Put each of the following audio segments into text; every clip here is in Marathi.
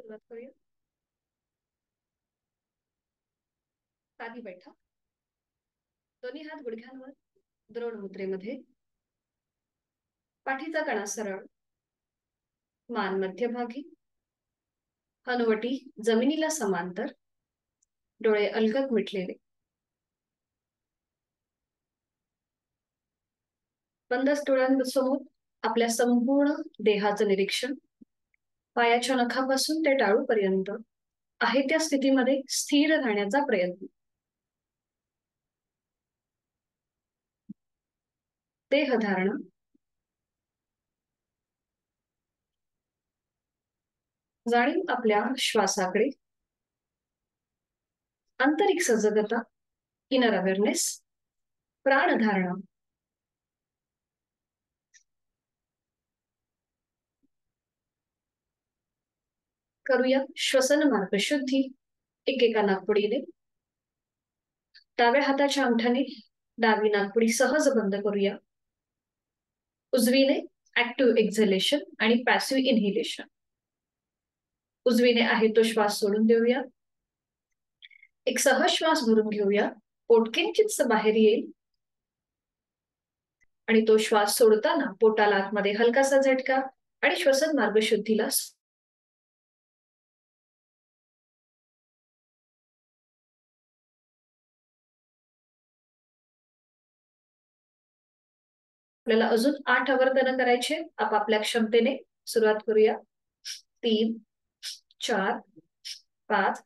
सुरुवात करूया. साधी बैठक. दोन्ही हात गुडघ्यांवर द्रोण मुद्रेमध्ये. पाठीचा कणा सरळ. मान मध्यभागी. हनुवटी जमिनीला समांतर. डोळे अलगद मिटलेले. बंद डोळ्यांसमोर आपल्या संपूर्ण देहाचं निरीक्षण. पायाच्या नखापासून ते टाळूपर्यंत आहे त्या स्थितीमध्ये स्थिर राहण्याचा प्रयत्न. देहधारणा. जाणीव आपल्या श्वासाकडे. आंतरिक सजगता. Inner awareness. प्राणधारणा. करूया श्वसन मार्ग शुद्धी. एकेका नाकपुडीने. डाव्या हाताच्या अंगठ्याने डावी नाकपुडी सहज बंद करूया. उजवीने ऍक्टिव्ह एक्झलेशन आणि पॅसिव्ह इनहिलेशन. उजवीने आहे तो श्वास सोडून देऊया. एक सहज श्वास भरून घेऊया. पोट किंचितस बाहेर येईल आणि तो श्वास सोडताना पोटाला आतमध्ये हलकासा झटका आणि श्वसन मार्ग शुद्धीला आपल्याला अजून 8 आवर्तन करायचे आपापल्या क्षमतेने. सुरुवात करूया. 3, 4, 5,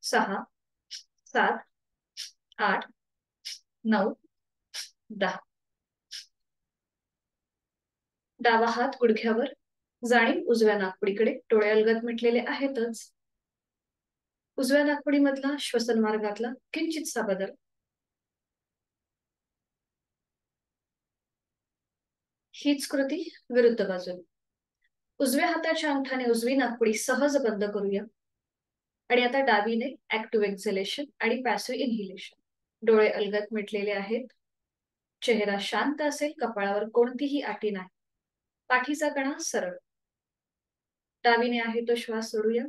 6, 7, 8, 9, 10. डावा हात गुडघ्यावर. जाणीव उजव्या नाकपुडीकडे. डोळे अलगद मिटलेले आहेतच. उजव्या नाकपुडीमधला श्वसन मार्गातला किंचितसा बदल. हीच कृती विरुद्ध बाजूने. उजव्या हाताच्या अंगठाने उजवी नाकपुडी सहज बंद करूया. आणि आता डावीने ऍक्टिव्ह एक्झलेशन आणि पॅसिव्ह इनहिलेशन. डोळे अलगद मिटलेले आहेत. चेहरा शांत असेल. कपाळावर कोणतीही आटी नाही. पाठीचा कणा सरळ. डावीने आहे तो श्वास सोडूया.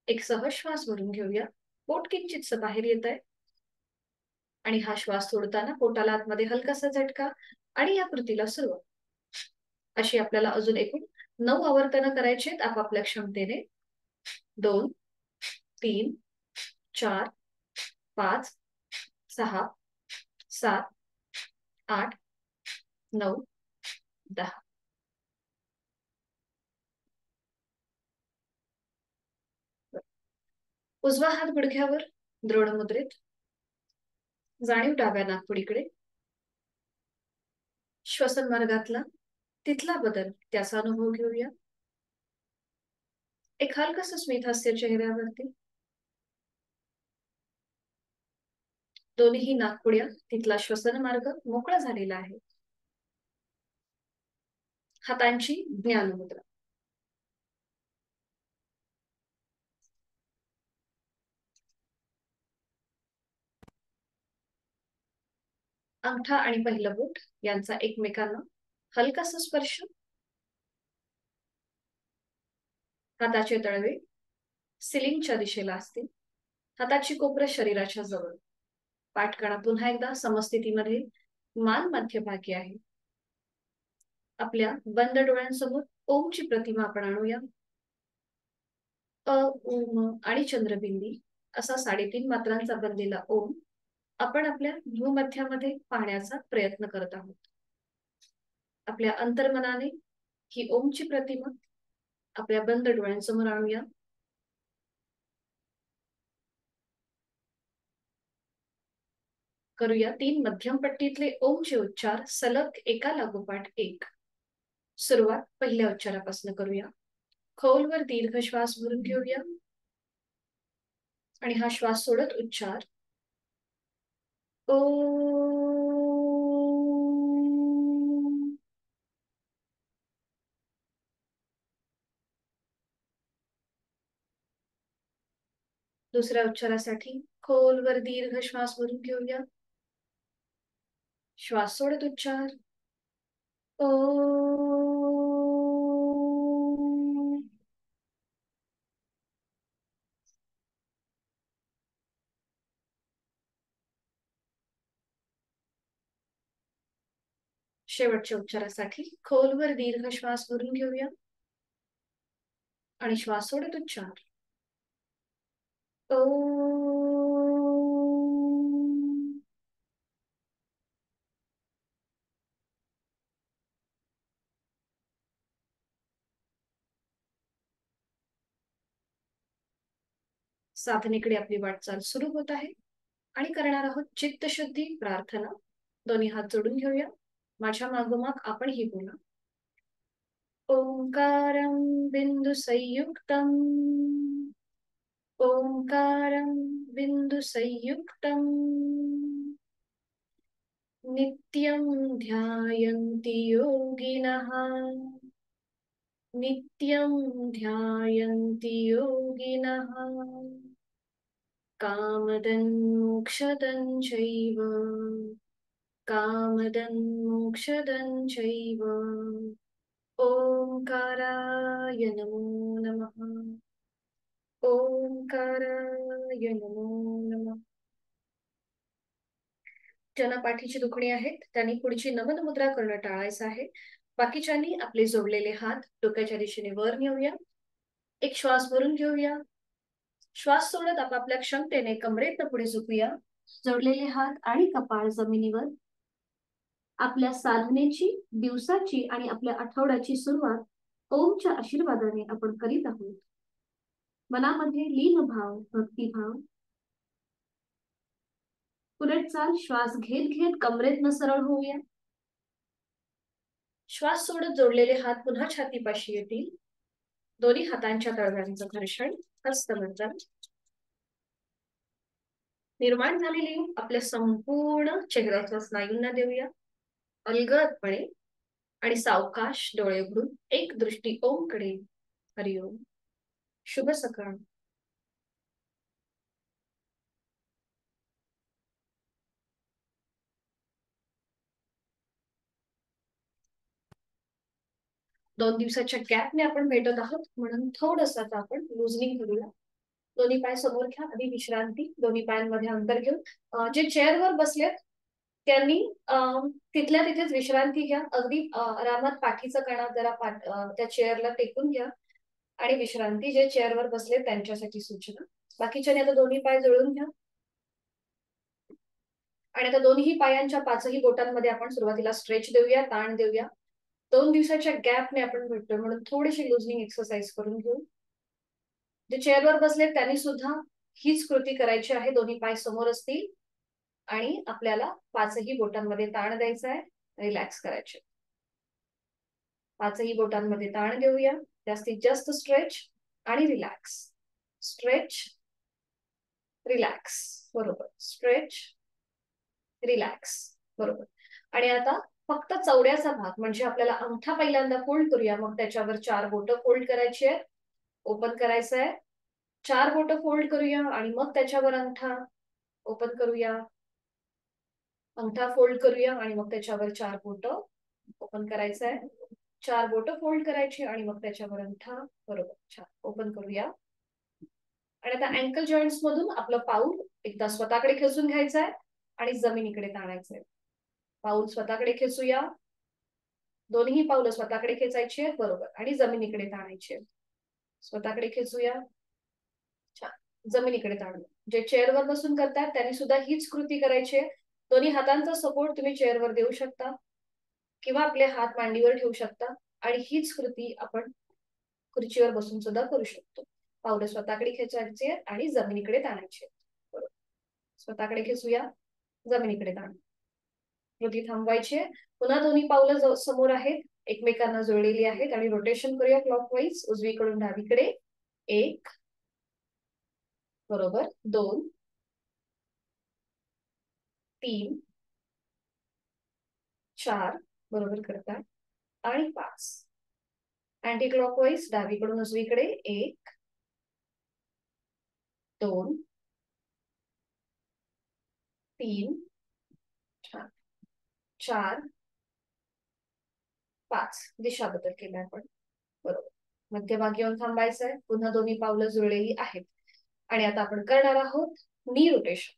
एक सहज श्वास भरून घेऊया. पोट किंचितस बाहेर येत आहे आणि हा श्वास सोडताना पोटाला आतमध्ये हलकासा झटका आणि या कृतीला सुरुवात. अशी आपल्याला अजून एकूण 9 आवर्तन करायचे आपापल्या क्षमतेने. 2, 3, 4, 5, 6, 7, 8, 9, 10. उजवा हात गुडघ्यावर द्रोण मुद्रेत. जाणीव डाव्या नाकपुडीकडे. श्वसन मार्गातला तिथला बदल त्याचा अनुभव घेऊया. एक हलकस स्मित हास्य चेहऱ्यावरती. दोन्ही नाकपुड्या तिथला श्वसन मार्ग मोकळा झालेला आहे. हातांची ज्ञानमुद्रा. अंगठा आणि पहिलं बोट यांचा एकमेकांना हलकासा स्पर्श. हाताचे तळवे सिलिंगच्या दिशेला असतील. हाताची कोपरं शरीराच्या जवळ. पाठकणा पुन्हा एकदा समस्थितीमध्ये. मान मध्यभागी आहे. आपल्या बंद डोळ्यांसमोर ओमची प्रतिमा आपण आणूया. अ, ओम आणि चंद्रबिंदी असा 3.5 मात्रांचा बनलेला ओम आपण आपल्या भूमध्यामध्ये पाहण्याचा प्रयत्न करत आहोत. आपल्या अंतर्मनाने ही ओमची प्रतिमा आपल्या बंद डोळ्यांसमोर आणूया. करूया 3 मध्यम पट्टीतले ओमचे उच्चार सलग एका लागोपाठ एक. सुरुवात पहिल्या उच्चारापासून करूया. खोलवर दीर्घ श्वास भरून घेऊया आणि हा श्वास सोडत उच्चार ओ. दुसऱ्या उच्चारासाठी खोलवर दीर्घ श्वास भरून घेऊया. श्वास सोडत उच्चार ओ. शेवटच्या उपचारासाठी खोलवर दीर्घ श्वास भरून घेऊया आणि श्वास सोडत उच्चार. साधनेकडे आपली वाटचाल सुरू होत आहे आणि करणार आहोत चित्तशुद्धी प्रार्थना. दोन्ही हात जोडून घेऊया. माझ्या मागोमाग आपण ही बोला. ओंकारं बिंदु संयुक्तम् ओंकारं बिंदु संयुक्तम् नित्यं ध्यायन्ति योगिनः नित्यं ध्यायन्ति योगिनः कामदं मोक्षदं चैव कामदं मोक्षदं चैव. ओंकाराय नमो नमः. ओंकाराय नमो नमः. ज्यांना पाठीची दुखणी आहेत त्यांनी पुढची नमन मुद्रा करणं टाळायचं आहे. बाकीच्यांनी आपले जोडलेले हात डोक्याच्या दिशेने वर नेऊया. एक श्वास भरून घेऊया. श्वास सोडत आपापल्या क्षमतेने कमरेतनं पुढे झुकूया. जोडलेले हात आणि कपाळ जमिनीवर. आपल्या साधनेची, दिवसाची आणि आपल्या आठवड्याची सुरुवात ओमच्या आशीर्वादाने आपण करीत आहोत. मनामध्ये लीन भाव, भक्तिभाव. पुढे चाल. श्वास घेत घेत कमरेतनं सरळ होऊया. श्वास सोडत जोडलेले हात पुन्हा छातीपाशी येतील. दोन्ही हातांच्या तळव्यांचं घर्षण, हस्तमंथन. निर्माण झालेली आपल्या संपूर्ण चेहऱ्याच्या स्नायूंना देऊया अलगदपणे आणि सावकाश डोळे उघडून एक दृष्टी ओम कडे. हरिओम. शुभ सकाळ. दोन दिवसाच्या गॅपने आपण भेटत आहोत म्हणून थोडस आपण लुजनिंग करूया. दोन्ही पाय समोर घ्या. आधी विश्रांती. दोन्ही पायांमध्ये अंतर घेऊन जे चेअरवर बसलेत त्यांनी तिथल्या तिथेच विश्रांती घ्या. अगदी आरामात पाठीचा कणा जरा त्या चेअरला टेकून घ्या आणि विश्रांती. जे चेअरवर बसले त्यांच्यासाठी सूचना. बाकीच्याने आता दोन्ही पाय जुळून घ्या आणि आता दोन्ही पायांच्या पाचही बोटांमध्ये आपण सुरुवातीला स्ट्रेच देऊया, ताण देऊया. 2 दिवसाच्या गॅपने आपण भेटतोय म्हणून थोडीशी लुजनिंग एक्सरसाइज करून घेऊ. जे चेअरवर बसले त्यांनी सुद्धा हीच कृती करायची आहे. दोन्ही पाय समोर असतील आणि आपल्याला पाचही बोटांमध्ये ताण द्यायचा आहे. रिलॅक्स करायचे. पाचही बोटांमध्ये ताण देऊया. जास्तीत जास्त स्ट्रेच आणि रिलॅक्स. Stretch, relax. बरोबर. Stretch, relax. बरोबर. आणि आता फक्त चवड्याचा भाग म्हणजे आपल्याला अंगठा पहिल्यांदा फोल्ड करूया. मग त्याच्यावर 4 बोटं फोल्ड करायची आहेत. ओपन करायचं आहे. 4 बोटं फोल्ड करूया आणि मग त्याच्यावर अंगठा ओपन करूया. अंगठा फोल्ड करूया आणि मग त्याच्यावर 4 बोटं ओपन करायचं आहे. 4 बोटं फोल्ड करायची आणि मग त्याच्यावर अंगठा. बरोबर. छान. ओपन करूया. आणि आता अँकल जॉईंट्स मधून आपलं पाऊल एकदा स्वतःकडे खेचून घ्यायचं आहे आणि जमिनीकडे ताणायचंय. पाऊल स्वतःकडे खेचूया. दोन्ही पावलं स्वतःकडे खेचायची आहेत. बरोबर. आणि जमिनीकडे ताणायची आहेत. स्वतःकडे खेचूया. छान. जमिनीकडे ताणूया. जे चेअरवर बसून करतात त्यांनी सुद्धा हीच कृती करायची आहे. दोन्ही हातांचा सपोर्ट तुम्ही चेअरवर देऊ शकता किंवा आपले हात मांडीवर ठेवू शकता आणि हीच कृती आपण खुर्चीवर बसून सुद्धा करू शकतो. पावलं स्वतःकडे खेचायची आहेत आणि जमिनीकडे ताणायची आहेत. बरोबर. स्वतःकडे खेचूया. जमिनीकडे ताण. कृती थांबवायची आहे. पुन्हा दोन्ही पावलं समोर आहेत, एकमेकांना जुळलेली आहेत आणि रोटेशन करूया क्लॉकवाईज. उजवीकडून डावीकडे. 1. बरोबर. 2. 3. 4. बरोबर करताय. आणि 5. अँटी क्लॉकवाईज डावीकडून उजवीकडे. 1. 2. 3. 4. 5. दिशा बदल केला आपण. बरोबर. मध्यभागी येऊन थांबायचंय. पुन्हा दोन्ही पावलं जुळलेली आहेत आणि आता आपण करणार आहोत नी रोटेशन.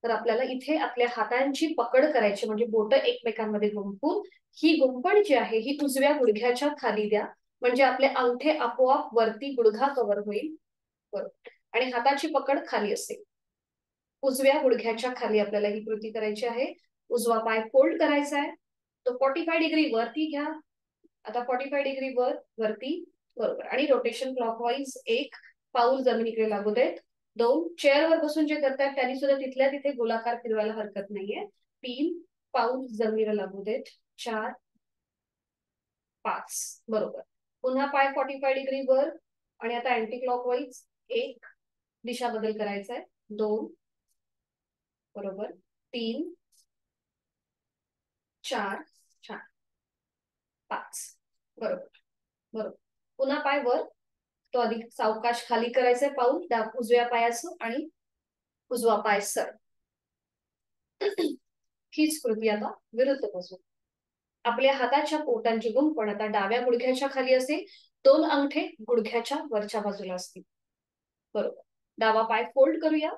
तर आपल्याला इथे आपल्या हातांची पकड करायची, म्हणजे बोट एकमेकांमध्ये गुंफून ही गुंफण जी आहे ही उजव्या गुडघ्याच्या खाली द्या, म्हणजे आपले अंगठे आपोआप वरती गुडघा कव्हर होईल. बरोबर. आणि हाताची पकड खाली असेल. उजव्या गुडघ्याच्या खाली आपल्याला ही कृती करायची आहे. उजवा पाय फोल्ड करायचा आहे, तो 45 डिग्री वरती घ्या. आता 45 डिग्री वरती. बरोबर. आणि रोटेशन क्लॉकवाईज 1 पाऊल जमिनीकडे लागू देत. 2 चेअरवर बसून जे करतायत त्यांनी सुद्धा तिथल्या तिथे गोलाकार फिरवायला हरकत नाहीये. 3 पाऊल जमिनीला लागू देत. 4 5. बरोबर. पुन्हा पाय 45 डिग्री वर. आणि आता अँटी क्लॉकवाईज 1 दिशा बदल करायचा आहे. 2 बरोबर. 3 4 छान. 5 बरोबर. बरोबर. पुन्हा पाय वर, तो अधिक सावकाश खाली करायचंय पाऊल उजव्या पायाचं, आणि उजवा पाय सर. हीच कृती आता विरुद्ध बाजू. आपल्या हाताच्या पोटांची गुंफण आता डाव्या गुडघ्याच्या खाली असेल. 2 अंगठे गुडघ्याच्या वरच्या बाजूला असतील. बरोबर. डावा पाय फोल्ड करूया,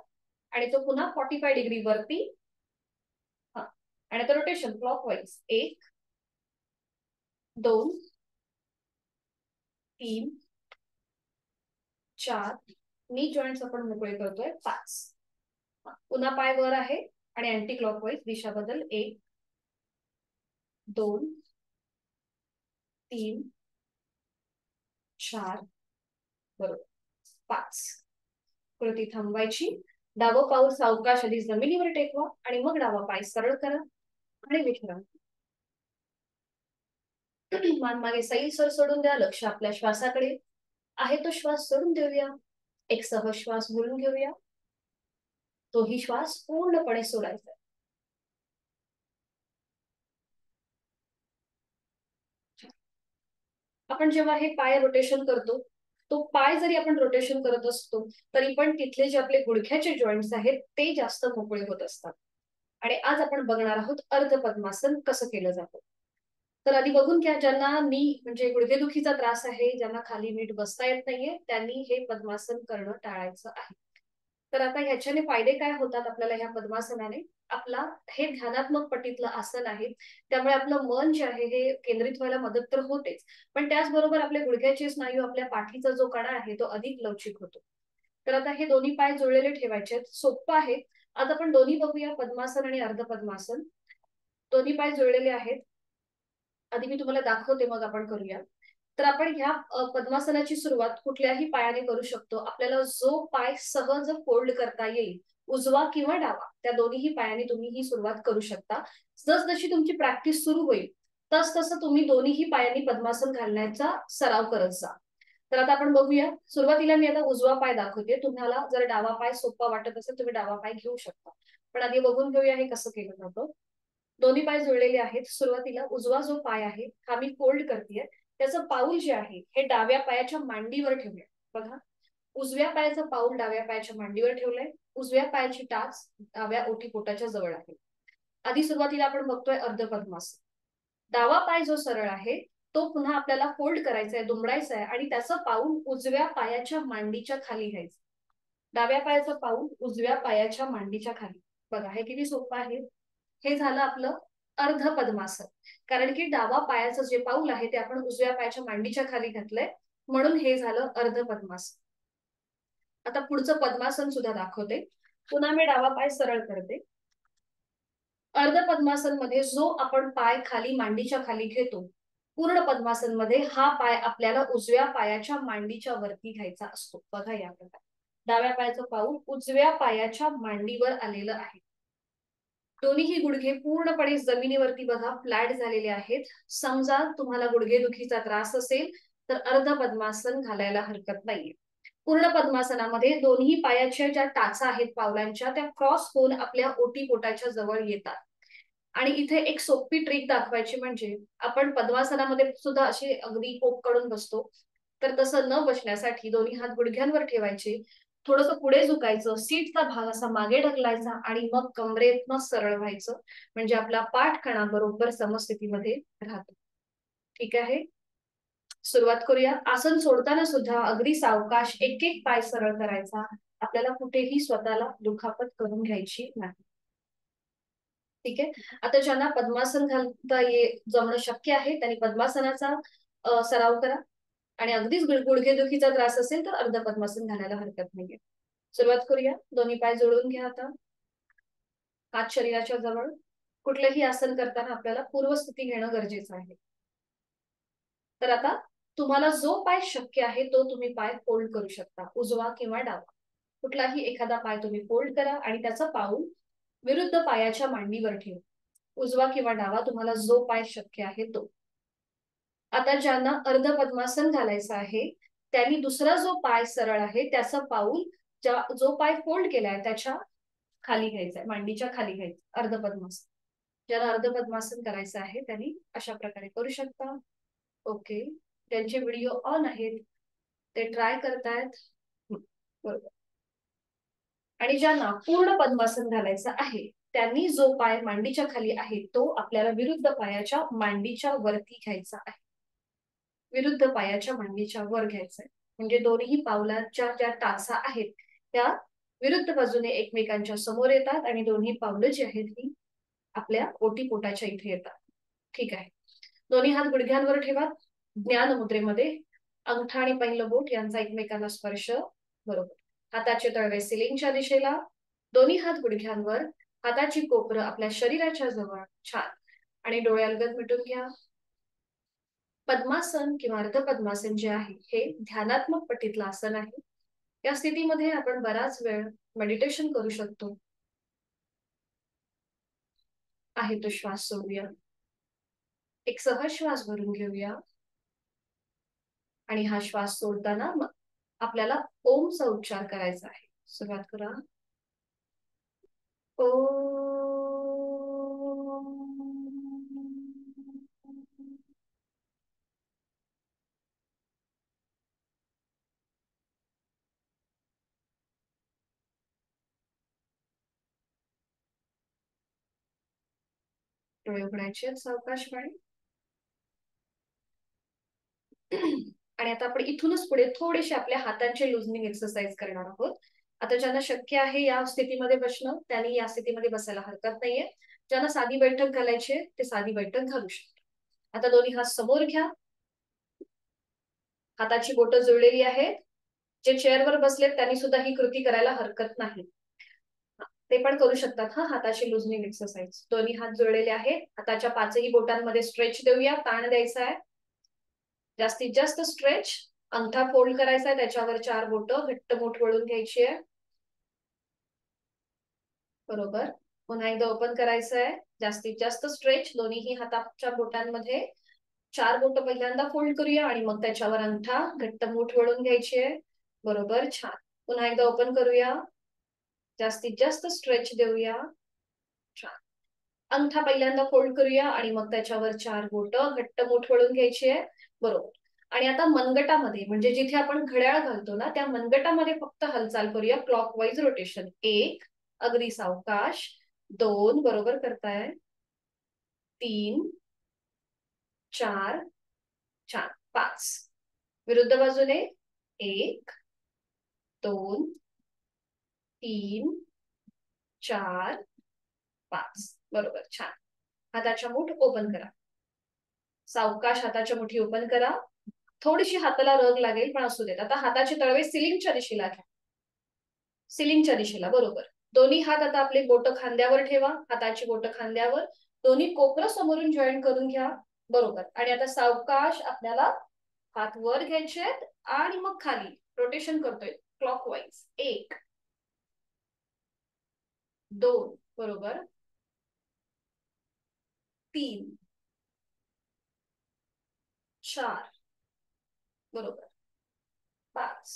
आणि तो पुन्हा 45 डिग्री वरती. हा. आणि आता रोटेशन क्लॉकवाईज 1 2 3 4. नी जॉईंट्स आपण मोकळे करतोय. 5. पुन्हा पाय वर आहे, आणि अँटी क्लॉकवाईज दिशा बदल 1 2 3 4 बरोबर. 5. कृती थांबवायची. डावं पाऊल सावकाश आधी जमिनीवर टेकवा, आणि मग डावा पाय सरळ करा आणि विश्रांती. मान मागे सैल सोडून द्या. लक्ष आपल्या श्वासाकडे आहे, तो श्वास सोडून देऊया. एक सहज श्वास बोलून घेऊया. तोही श्वास पूर्णपणे सोडायचा. आपण जेव्हा हे पाय रोटेशन करतो, तो पाय जरी आपण रोटेशन करत असतो तरी पण तिथले जे आपले गुडघ्याचे जॉईंट्स आहेत ते जास्त मोकळे होत असतात. आणि आज आपण बघणार आहोत अर्ध पद्मासन कसं केलं जातं. तर आधी बघून घ्या, ज्यांना म्हणजे गुडघेदुखीचा त्रास आहे, ज्यांना खाली नीट बसता येत नाहीये, त्यांनी हे पद्मासन करणं टाळायचं आहे. तर आता ह्याच्याने फायदे काय होतात आपल्याला ह्या पद्मासनाने? आपला हे ध्यानात्मक पट्टीतलं आसन आहे, त्यामुळे आपलं मन जे आहे हे केंद्रित व्हायला मदत तर होतेच, पण त्याचबरोबर आपल्या गुडघ्याचे स्नायू, आपल्या पाठीचा जो कणा आहे तो अधिक लवचिक होतो. तर आता हे दोन्ही पाय जुळलेले ठेवायचे आहेत. सोपं आहे. आता आपण दोन्ही बघूया, पद्मासन आणि अर्ध पद्मासन. दोन्ही पाय जुळलेले आहेत. आधी मी तुम्हाला दाखवते, मग आपण करूया. तर आपण ह्या पद्मासनाची सुरुवात कुठल्याही पायाने करू शकतो. आपल्याला जो पाय सहज फोल्ड करता येईल, उजवा किंवा डावा, त्या दोन्हीही पायाने तुम्ही ही सुरुवात करू शकता. जशी तुमची प्रॅक्टिस सुरू होईल तसं तुम्ही दोन्हीही पायांनी पद्मासन घालण्याचा सराव करत जा. तर आता आपण बघूया. सुरुवातीला मी आता उजवा पाय दाखवते. तुम्हाला जर डावा पाय सोपा वाटत असेल तुम्ही डावा पाय घेऊ शकता, पण आधी बघून घेऊया हे कसं केलं जातं. दोन्ही पाय जुळलेले आहेत. सुरुवातीला उजवा जो पाय आहे हा मी फोल्ड करतेय. त्याचं पाऊल जे आहे हे डाव्या पायाच्या मांडीवर ठेवूया. बघा, उजव्या पायाचं पाऊल डाव्या पायाच्या मांडीवर ठेवलंय. उजव्या पायाची टाच डाव्या ओटीपोटाच्या जवळ आहे. आधी सुरुवातीला आपण बघतोय अर्ध पद्मासन. डावा पाय जो सरळ आहे तो पुन्हा आपल्याला फोल्ड करायचा आहे, दुमडायचा आहे, आणि त्याचं पाऊल उजव्या पायाच्या मांडीच्या खाली घ्यायचं. डाव्या पायाचं पाऊल उजव्या पायाच्या मांडीच्या खाली. बघा, हे किती सोपं आहे. हे झालं आपलं अर्ध पद्मासन, कारण की डावा पायाचं जे पाऊल आहे ते आपण उजव्या पायाच्या मांडीच्या खाली घातलंय, म्हणून हे झालं अर्ध पद्मासन. आता पुढचं पद्मासन सुद्धा दाखवते. पुन्हा मी डावा पाय सरळ करते. अर्ध पद्मासन मध्ये जो आपण पाय खाली मांडीच्या खाली घेतो, पूर्ण पद्मासन मध्ये हा पाय आपल्याला उजव्या पायाच्या मांडीच्या वरती घ्यायचा असतो. बघा या प्रकारे डाव्या पायाचं पाऊल उजव्या पायाच्या मांडीवर आलेलं आहे. दोन्हीही गुडघे पूर्णपणे जमिनीवरती बघा फ्लॅट झालेले आहेत. समजा तुम्हाला गुडघेदुखीचा त्रास असेल तर अर्ध पद्मासन घालायला हरकत नाहीये. पूर्ण पद्मासनामध्ये दोन्ही पायाच्या ज्या टाचा आहेत पावलांच्या त्या क्रॉस होऊन आपल्या ओटीपोटाच्या जवळ येतात. आणि इथे एक सोपी ट्रिक दाखवायची, म्हणजे आपण पद्मासनामध्ये सुद्धा अशी अगदी पोक काढून बसतो, तर तसं न बसण्यासाठी दोन्ही हात गुडघ्यांवर ठेवायचे. थोडंसं पुढे झुकायचं, सीटचा भाग असा मागे ढकलायचा, आणि मग कमरेतनं सरळ व्हायचं, म्हणजे आपला पाठ कणा बरोबर समस्थितीमध्ये राहतो. ठीक आहे, सुरुवात करूया. आसन सोडताना सुद्धा अगदी सावकाश एक एक पाय सरळ करायचा. आपल्याला कुठेही स्वतःला दुखापत करून घ्यायची नाही. ठीक आहे. आता ज्यांना पद्मासन घालता जमणं शक्य आहे त्यांनी पद्मासनाचा सराव करा. आणि अगदीच गुडघेदुखीचा त्रास असेल तर अर्ध पद्मासन घालायला हरकत नाहीये. सुरुवात करूया. दोन्ही पाय जोडून घ्या. आता हात शरीराच्या जवळ. कुठलंही आसन करताना आपल्याला पूर्वस्थिती घेणं गरजेचं आहे. तर आता तुम्हाला जो पाय शक्य आहे तो तुम्ही पाय फोल्ड करू शकता, उजवा किंवा डावा. कुठलाही एखादा पाय तुम्ही फोल्ड करा आणि त्याचा पाऊल विरुद्ध पायाच्या मांडीवर ठेवा. उजवा किंवा डावा तुम्हाला जो पाय शक्य आहे तो. आता ज्यांना अर्ध पद्मासन घालायचं आहे त्यांनी दुसरा जो पाय सरळ आहे त्याचा पाऊल जो पाय फोल्ड केलाय त्याच्या खाली घ्यायचंय, मांडीच्या खाली घ्यायचं अर्ध पद्मासन. ज्याला अर्ध पद्मासन करायचं आहे त्यांनी अशा प्रकारे करू शकता. ओके. त्यांचे व्हिडिओ ऑन आहेत, ते ट्राय करतायत. बरोबर. आणि ज्यांना पूर्ण पद्मासन घालायचं आहे त्यांनी जो पाय मांडीच्या खाली आहे तो आपल्याला विरुद्ध पायाच्या मांडीच्या वरती घ्यायचा आहे. विरुद्ध पायाच्या मांडीच्या वर घ्यायचंय. म्हणजे दोन्ही पावलाच्या ज्या टाचा आहेत त्या विरुद्ध बाजूने एकमेकांच्या समोर येतात आणि दोन्ही पावलं जी आहेत ही आपल्या ओटीपोटाच्या इथे येतात. ठीक आहे. दोन्ही हात गुडघ्यांवर ठेवा. ज्ञान मुद्रेमध्ये अंगठा आणि पहिलं बोट यांचा एकमेकांना स्पर्श. बरोबर. हाताचे तळवे सिलिंगच्या दिशेला. दोन्ही हात गुडघ्यांवर. हाताची कोपरं आपल्या शरीराच्या जवळ. छान. आणि डोळ्यालगत मिटून घ्या. पद्मासन किंवा अर्ध पद्मासन जे आहे हे ध्यानात्मक पट्टीतलं आसन आहे. या स्थितीमध्ये आपण बराच वेळ मेडिटेशन करू शकतो. आहे तो श्वास सोडूया. एक सहज श्वास भरून घेऊया. आणि हा श्वास सोडताना आपल्याला ओमचा उच्चार करायचा आहे. सुरुवात करा. डोळे उघडायचे सावकाशपणे. आणि आता आपण इथूनच पुढे थोडेसे आपल्या हातांचे लुजनिंग एक्सरसाइज करणार आहोत. आता ज्यांना शक्य आहे या स्थितीमध्ये बसणं त्यांनी या स्थितीमध्ये बसायला हरकत नाहीये. ज्यांना साधी बैठक घालायची ते साधी बैठक घालू शकतात. आता दोन्ही हात समोर घ्या. हाताची बोटं जुळलेली आहेत. जे चेअरवर बसलेत त्यांनी सुद्धा ही कृती करायला हरकत नाही. ते पण करू शकतात. हाताची लुजनिंग एक्सरसाइज. दोन्ही हात जुळलेले आहेत. हाताच्या पाचही बोटांमध्ये स्ट्रेच देऊया. ताण द्यायचा आहे. जास्तीत जास्त स्ट्रेच. अंगठा फोल्ड करायचा आहे, त्याच्यावर 4 बोटं घट्ट मूठ वळून घ्यायची आहे. बरोबर. पुन्हा एकदा ओपन करायचं आहे. जास्तीत जास्त स्ट्रेच. दोन्ही हाताच्या बोटांमध्ये 4 बोटं पहिल्यांदा फोल्ड करूया आणि मग त्याच्यावर अंगठा घट्ट मूठ वळून घ्यायची आहे. बरोबर. छान. पुन्हा एकदा ओपन करूया. जास्तीत जास्त स्ट्रेच देऊया. छान. अंगठा पहिल्यांदा फोल्ड करूया आणि मग त्याच्यावर 4 बोटं घट्ट मूठ वळून घ्यायची आहे. बरोबर. आणि आता मनगटामध्ये म्हणजे जिथे आपण घड्याळ घालतो ना त्या मनगटामध्ये फक्त हालचाल करूया. Clockwise rotation. 1 अगदी सावकाश. 2 बरोबर करताय. 3 4 छान. 5 विरुद्ध बाजूने. 1 2 3 4 5 बरोबर. छान. हाताच्या मूठ ओपन करा. सावकाश हाताच्या मुठी ओपन करा. थोडीशी हाताला रग लागेल पण असू देत. आता हाताचे तळवे सिलिंगच्या दिशेला घ्या. सिलिंगच्या दिशेला. बरोबर. दोन्ही हात आता आपले बोटं खांद्यावर ठेवा. हाताची बोटं खांद्यावर. दोन्ही कोपरं समोरून जॉईन करून घ्या. बरोबर. आणि आता सावकाश आपल्याला हात वर घ्यायचे आहेत आणि मग खाली रोटेशन करतोय क्लॉकवाईज. 1 2 बरोबर. 3 4 बरोबर. 5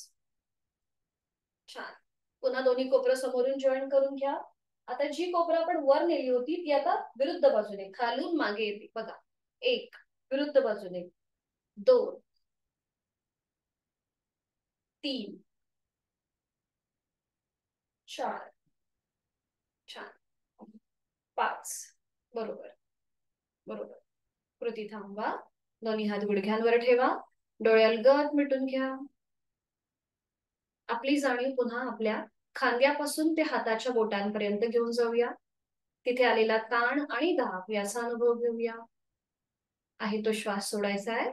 छान. पुन्हा दोन्ही कोपरं समोरून जॉईन करून घ्या. आता जी कोपरं आपण वर नेली होती ती आता विरुद्ध बाजूने खालून मागे येते. बघा. 1 विरुद्ध बाजूने. 2 3 4 छान. 5 बरोबर. बरोबर. कृती थांबवा. दोन्ही हात गुडघ्यांवर ठेवा. डोळे अलगद मिटून घ्या. आपली जाणीव पुन्हा आपल्या खांद्यापासून ते हाताच्या बोटांपर्यंत घेऊन जाऊया. तिथे आलेला ताण आणि दाब याचा अनुभव घेऊया. आहे तो श्वास सोडायचा आहे.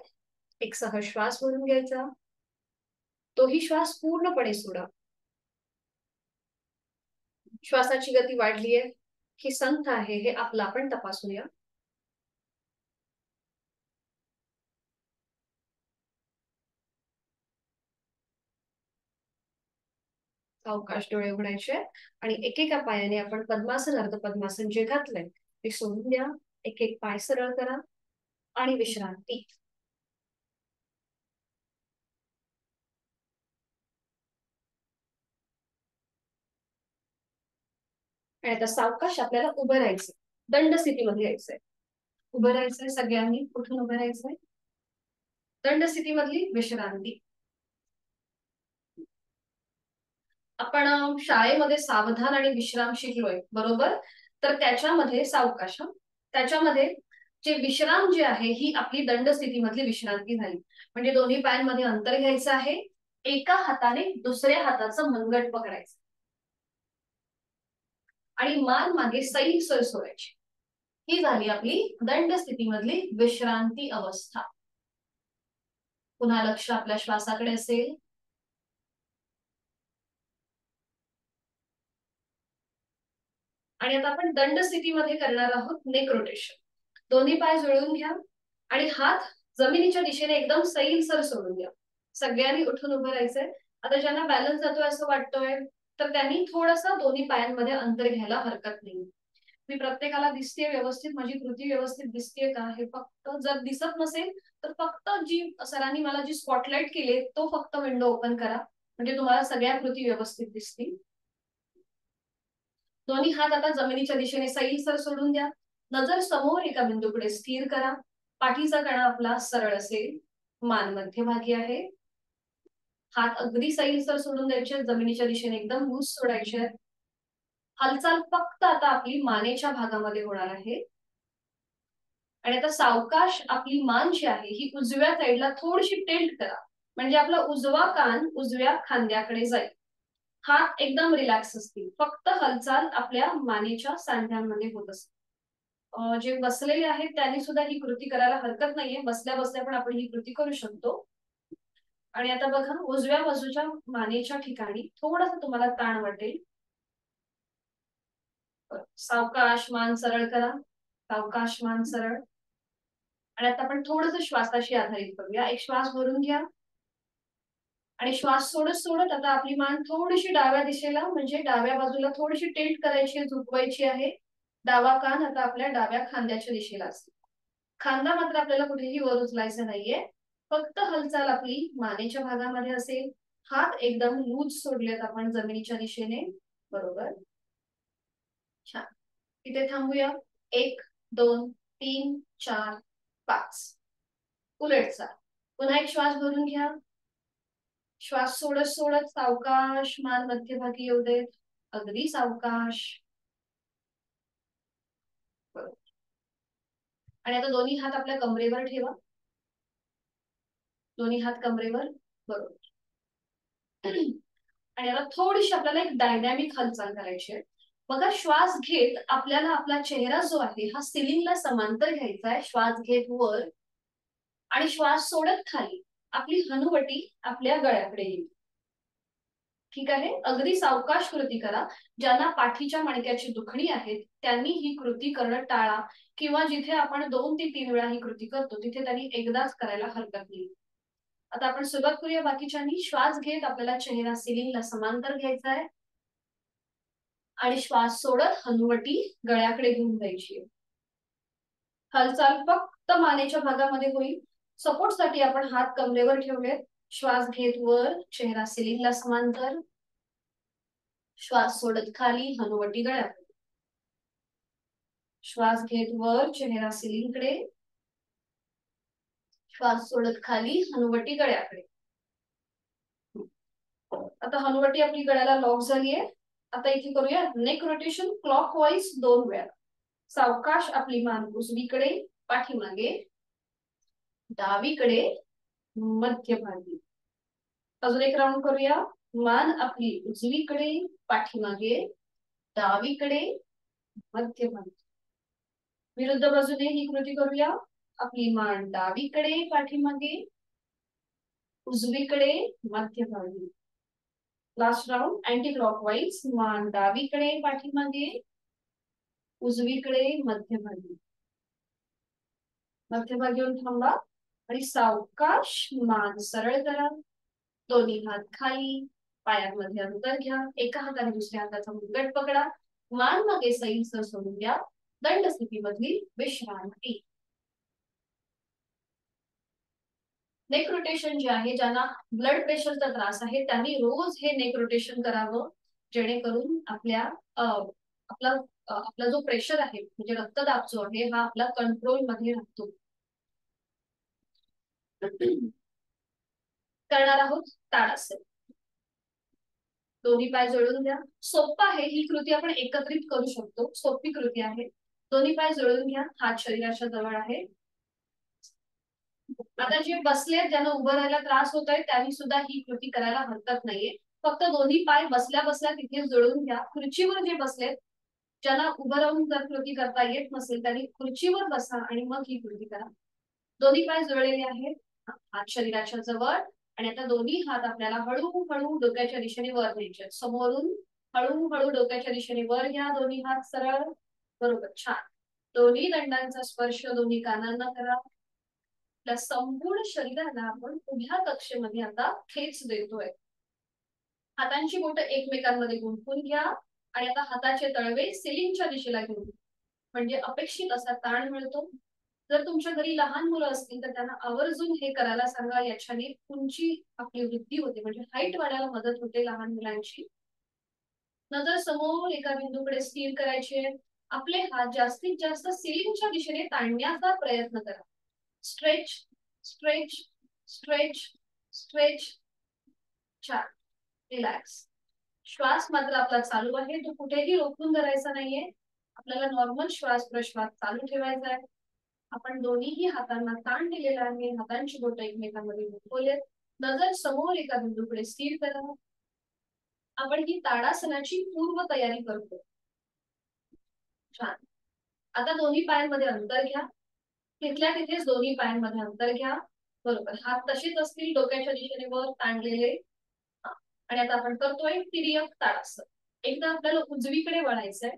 एक सहज श्वास भरून घ्यायचा. तोही श्वास पूर्णपणे सोडा. श्वासाची गती वाढली आहे की संथ आहे हे आपलं आपण तपासूया. सावकाश डोळे उघडायचे आणि एकेका पायाने आपण पद्मासन अर्ध पद्मासन जे घातलंय ते सोडून द्या. एक एक पाय सरळ करा आणि विश्रांती. आणि आता सावकाश आपल्याला उभं राहायचंय. दंड स्थितीमध्ये यायचंय. उभं राहायचंय. सगळ्यांनी कुठून उभं राहायचंय? दंड स्थितीमधली विश्रांती. आपण शाळेमध्ये सावधान आणि विश्राम शिकलोय बरोबर. तर त्याच्यामध्ये सावकाश त्याच्यामध्ये जे विश्राम जे आहे ही आपली दंड स्थितीमधली विश्रांती झाली. म्हणजे दोन्ही पायांमध्ये अंतर घ्यायचं आहे. एका हाताने दुसऱ्या हाताचं मनगट पकडायचं आणि मान मागे सैल सर सोडायची. ही झाली आपली दंड स्थितीमधली विश्रांती अवस्था. पुन्हा लक्ष आपल्या श्वासाकडे असेल. आणि आता आपण दंड स्थितीमध्ये करणार आहोत नेक रोटेशन. दोन्ही पाय जुळवून घ्या आणि हात जमिनीच्या दिशेने एकदम सैलसर सोडून द्या. सगळ्यांनी उठून उभं राहायचंय. आता ज्यांना बॅलन्स जातोय असं वाटतोय तर त्यांनी थोडंसं दोन्ही पायांमध्ये अंतर घ्यायला हरकत नाही. मी प्रत्येकाला दिसतेय व्यवस्थित, माझी कृती व्यवस्थित दिसतेय का हे फक्त जर दिसत नसेल तर फक्त जी सरांनी मला जी स्पॉटलाइट केली तो फक्त विंडो ओपन करा म्हणजे तुम्हाला सगळ्या कृती व्यवस्थित दिसतील. दोन्ही हात आता जमिनीच्या दिशेने सैलसर सोडून द्या. नजर समोर एका बिंदूकडे स्थिर करा. पाठीचा कणा आपला सरळ असेल. मान मध्यभागी आहे. हात अगदी सैलसर सोडून द्यायचे. जमिनीच्या दिशेने एकदम लूज सोडायचे. हालचाल फक्त आता आपली मानेच्या भागामध्ये होणार आहे. आणि आता सावकाश आपली मान जी आहे ही उजव्या साईडला थोडीशी टिल्ट करा म्हणजे आपला उजवा कान उजव्या खांद्याकडे जाईल. हात एकदम रिलॅक्स असतील. फक्त हालचाल आपल्या मानेच्या सांध्यांमध्ये होत असते. जे बसलेले आहेत त्यांनी सुद्धा ही कृती करायला हरकत नाहीये. बसल्या बसल्या पण आपण ही कृती करू शकतो. आणि आता बघा उजव्या बाजूच्या मानेच्या ठिकाणी थोडासा तुम्हाला ताण वाटेल. सावकाश मान सरळ करा. सावकाश मान सरळ. आणि आता आपण थोडंसं श्वासाशी आधारित करूया. एक श्वास भरून घ्या आणि श्वास सोडत सोडत आता आपली मान थोडीशी डाव्या दिशेला म्हणजे डाव्या बाजूला थोडीशी टिल्ट करायची, झुकवायची आहे. डावा कान आता आपल्या डाव्या खांद्याच्या दिशेला असेल. खांदा मात्र आपल्याला कुठेही वर उचलायचा नाहीये. फक्त हालचाल आपली मानेच्या भागामध्ये असेल. हात एकदम लूज सोडलेत आपण जमिनीच्या दिशेने. बरोबर. छान. इथे थांबूया. 1 2 3 4 5. उलटचा. पुन्हा एक श्वास भरून घ्या. श्वास सोडत सोडत सावकाश मान मध्यभागी येऊ देत. अगदी सावकाश. बरोबर. आणि आता दोन्ही हात आपल्या कमरेवर ठेवा. दोन्ही हात कमरेवर. बरोबर. आणि आता थोडीशी आपल्याला एक डायनॅमिक हालचाल करायची आहे. बघा श्वास घेत आपल्याला आपला चेहरा जो आहे हा सिलिंगला समांतर घ्यायचा आहे. श्वास घेत वर आणि श्वास सोडत खाली आपली हनुवटी आपल्या गळ्याकडे येईल. ठीक आहे. अगदी सावकाश कृती करा. ज्यांना पाठीच्या मणक्याची दुखणी आहे त्यांनी ही कृती करणं टाळा किंवा जिथे आपण 2 ते 3 वेळा ही कृती करतो तिथे त्यांनी एकदाच करायला हरकत नाही. आता आपण सुरुवात करूया. बाकीच्यांनी श्वास घेत आपल्याला चेहरा सिलिंगला समांतर घ्यायचा आहे आणि श्वास सोडत हनुवटी गळ्याकडे घेऊन जायची. हालचाल फक्त मानेच्या भागामध्ये होईल. सपोर्ट साठी आपण हात कमरेवर ठेवले. श्वास घेत वर चेहरा सिलिंगला समांतर. श्वास सोडत खाली हनुवटी गळ्याकडे. श्वास घेत वर चेहरा सिलिंगकडे. श्वास सोडत खाली हनुवटी गळ्याकडे. आता हनुवटी आपली गळ्याला लॉक झालीये. आता इथे करूया नेक रोटेशन क्लॉकवाईज 2 वेळा. सावकाश आपली मान उजवीकडे पाठीमागे डावीकडे मध्यभागी. अजून एक राऊंड करूया. मान आपली उजवीकडे पाठीमागे डावीकडे मध्यभागी. विरुद्ध बाजूने ही कृती करूया. आपली मान डावीकडे पाठीमागे, उजवीकडे मध्यभागी. Last round anti clockwise. मान डावीकडे पाठीमागे, उजवीकडे मध्यभागी. मध्यभागी येऊन थांबा आणि सावकाश मान सरळ करा. दोन्ही हात खाली, पायांमध्ये अंतर घ्या. एका हाताने दुसऱ्या हाताचा मुंगट पकडा. मान मागे सैलसर सोडून द्या. दंड स्थितीमधील विश्रांती. नेक रोटेशन जे आहे, ज्यांना ब्लड प्रेशरचा त्रास आहे त्यांनी रोज हे नेक रोटेशन करावं, जेणेकरून आपल्या आपला आपला जो प्रेशर आहे म्हणजे रक्तदाब जो आहे हा आपला कंट्रोल मध्ये राहतो. करणार आहोत ताडासन. दोन्ही पाय जोडून द्या. सोपं आहे, ही कृती आपण एकत्रित करू शकतो. सोपी कृती आहे. दोन्ही पाय जोडून घ्या. हात शरीराच्या जवळ आहे. आता जे बसलेत, ज्यांना उभं राहायला त्रास होत आहे त्यांनी सुद्धा ही कृती करायला हरकत नाहीये. फक्त दोन्ही पाय बसल्या बसल्या तिथे जोडून घ्या. खुर्चीवर जे बसलेत, ज्यांना उभं राहून जर कृती करता येत नसेल त्यांनी खुर्चीवर बसा आणि मग ही कृती करा. दोन्ही पाय जोडलेले आहेत. हात शरीराच्या जवळ. आणि आता दोन्ही हात आपल्याला हळूहळू डोक्याच्या दिशेने वर न्यायचे. समोरून हळूहळू डोक्याच्या दिशेने वर घ्या. दोन्ही हात सरळ. बरोबर, छान. दोन्ही दंडांचा स्पर्श दोन्ही कानांना करा. आपल्या संपूर्ण शरीराला आपण उभ्या कक्षेमध्ये आता खेच देतोय. हातांची बोटं एकमेकांमध्ये गुंफून घ्या आणि आता हाताचे तळवे सिलिंगच्या दिशेला घेऊन, म्हणजे अपेक्षित असा ताण मिळतो. जर तुमच्या घरी लहान मुलं असतील तर त्यांना आवर्जून हे करायला सांगा. याच्याने उंची आपली वृद्धी होते, म्हणजे हाईट वाढायला मदत होते लहान मुलांची. नजर समोर एका बिंदूकडे स्थिर करायचे. आपले हात जास्तीत जास्त सिलिंगच्या दिशेने ताणण्याचा प्रयत्न करा. Stretch stretch stretch stretch. छान. रिलॅक्स. श्वास मात्र आपला चालू आहे, तो कुठेही रोखून धरायचा नाहीये. आपल्याला नॉर्मल श्वास प्रश्वास चालू ठेवायचा आहे. आपण दोन्हीही हातांना ताण दिलेला आहे. हातांची बोटं एकमेकांमध्ये गुंफवलेत. नजर समोर एका बिंदूकडे स्थिर करा. आपण ही ताडासनाची पूर्व तयारी करतो. छान. आता दोन्ही पायांमध्ये अंतर घ्या. तिथल्या तिथेच दोन्ही पायांमध्ये अंतर घ्या. बरोबर, हात तसेच असतील डोक्याच्या दिशेने वर ताणलेले. आणि आता आपण करतोय तिर्यक ताडासन. एकदा आपल्याला उजवीकडे वळायचंय,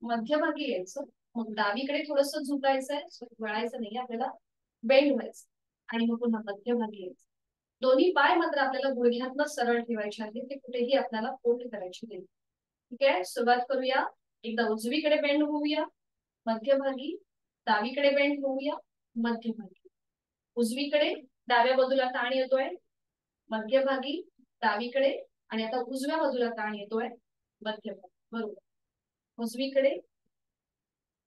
मध्यभागी यायचं, मग डावीकडे थोडस झुकायचंय, वळायचं नाही आपल्याला, बेंड व्हायचं आणि मग पुन्हा मध्यभागी यायचं. दोन्ही पाय मात्र आपल्याला गुडघ्यातनं सरळ ठेवायचे आहे, ते कुठेही आपल्याला फोल्ड करायचे नाही. ठीक आहे, सुरुवात करूया. एकदा उजवीकडे बेंड होऊया, मध्यभागी. डावीकडे बेंड होऊया, मध्यभागी. उजवीकडे, डाव्या बाजूला ताण येतोय, मध्यभागी, डावीकडे. आणि आता उजव्या बाजूला ताण येतोय, मध्यभागी. बरोबर. उजवीकडे,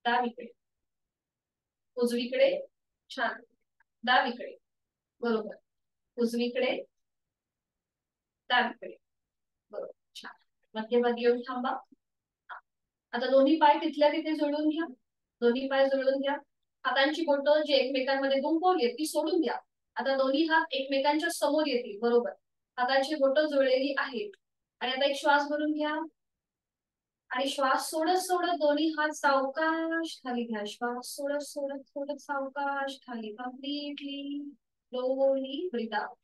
डावीकडे, उजवीकडे. छान. डावीकडे. बरोबर. उजवीकडे, डावीकडे. बरोबर, छान. मध्यभागी येऊन थांबा. आता दोन्ही पाय तिथल्या तिथे जोडून घ्या. दोन्ही पाय जोडून घ्या. हातांची बोटं जी एकमेकांमध्ये गुंफवली ती सोडून द्या. आता दोन्ही हात एकमेकांच्या समोर येतील. बरोबर. हातांची बोटं जुळलेली आहेत. आणि आता एक श्वास भरून घ्या आणि श्वास सोडत सोडत दोन्ही हात सावकाश खाली घ्या. श्वास सोडत सोडत सोडत सावकाश खाली. Completely slowly breathe out.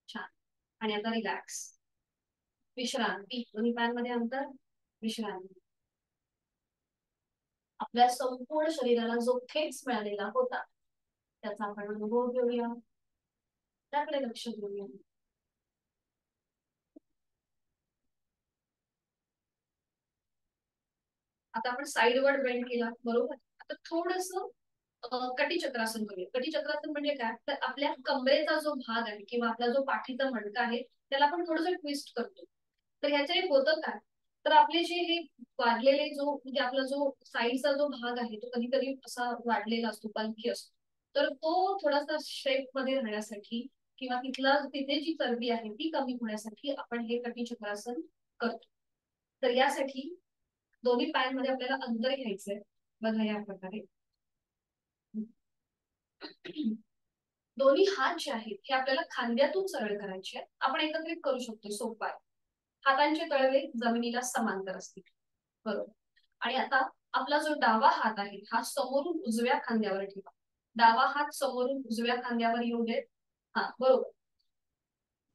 छान. आणि आता रिलॅक्स. विश्रांती. दोन्ही पायांमध्ये अंतर, विश्रांती. आपल्या संपूर्ण शरीराला जो खेच मिळालेला होता त्याचा आपण अनुभव घेऊया. त्याकडे लक्ष देऊया. आता आपण साईडवर बेंड केला, बरोबर. आता थोडस कटिचक्रासन करूया. कटिचक्रासन म्हणजे काय, तर आपल्या कमरेचा जो भाग आहे किंवा आपला जो पाठीचा मणका आहे त्याला आपण थोडस ट्विस्ट करतो. तर ह्याच्याने होतं काय, तर आपले जे हे वाढलेले जो म्हणजे आपला जो साईडचा जो भाग आहे तो कधी कधी असा वाढलेला असतो, बल्की असतो. तर तो थोडासा शेप मध्ये राहण्यासाठी किंवा तिथे जी चरबी आहे ती कमी होण्यासाठी आपण हे कटिचक्रासन करतो. तर यासाठी दोन्ही पायांमध्ये आपल्याला अंतर घ्यायचंय. बघा या प्रकारे दोन्ही हात जे आहेत हे आपल्याला खांद्यातून सरळ करायचे आहेत. आपण एकत्रित करू शकतो, सोपं आहे. हातांचे तळवे जमिनीला समांतर असतील. बरोबर. आणि आता आपला जो डावा हात आहे हा समोरून उजव्या खांद्यावर ठेवा. डावा हात समोरून उजव्या खांद्यावर येऊ देत. हा बरोबर.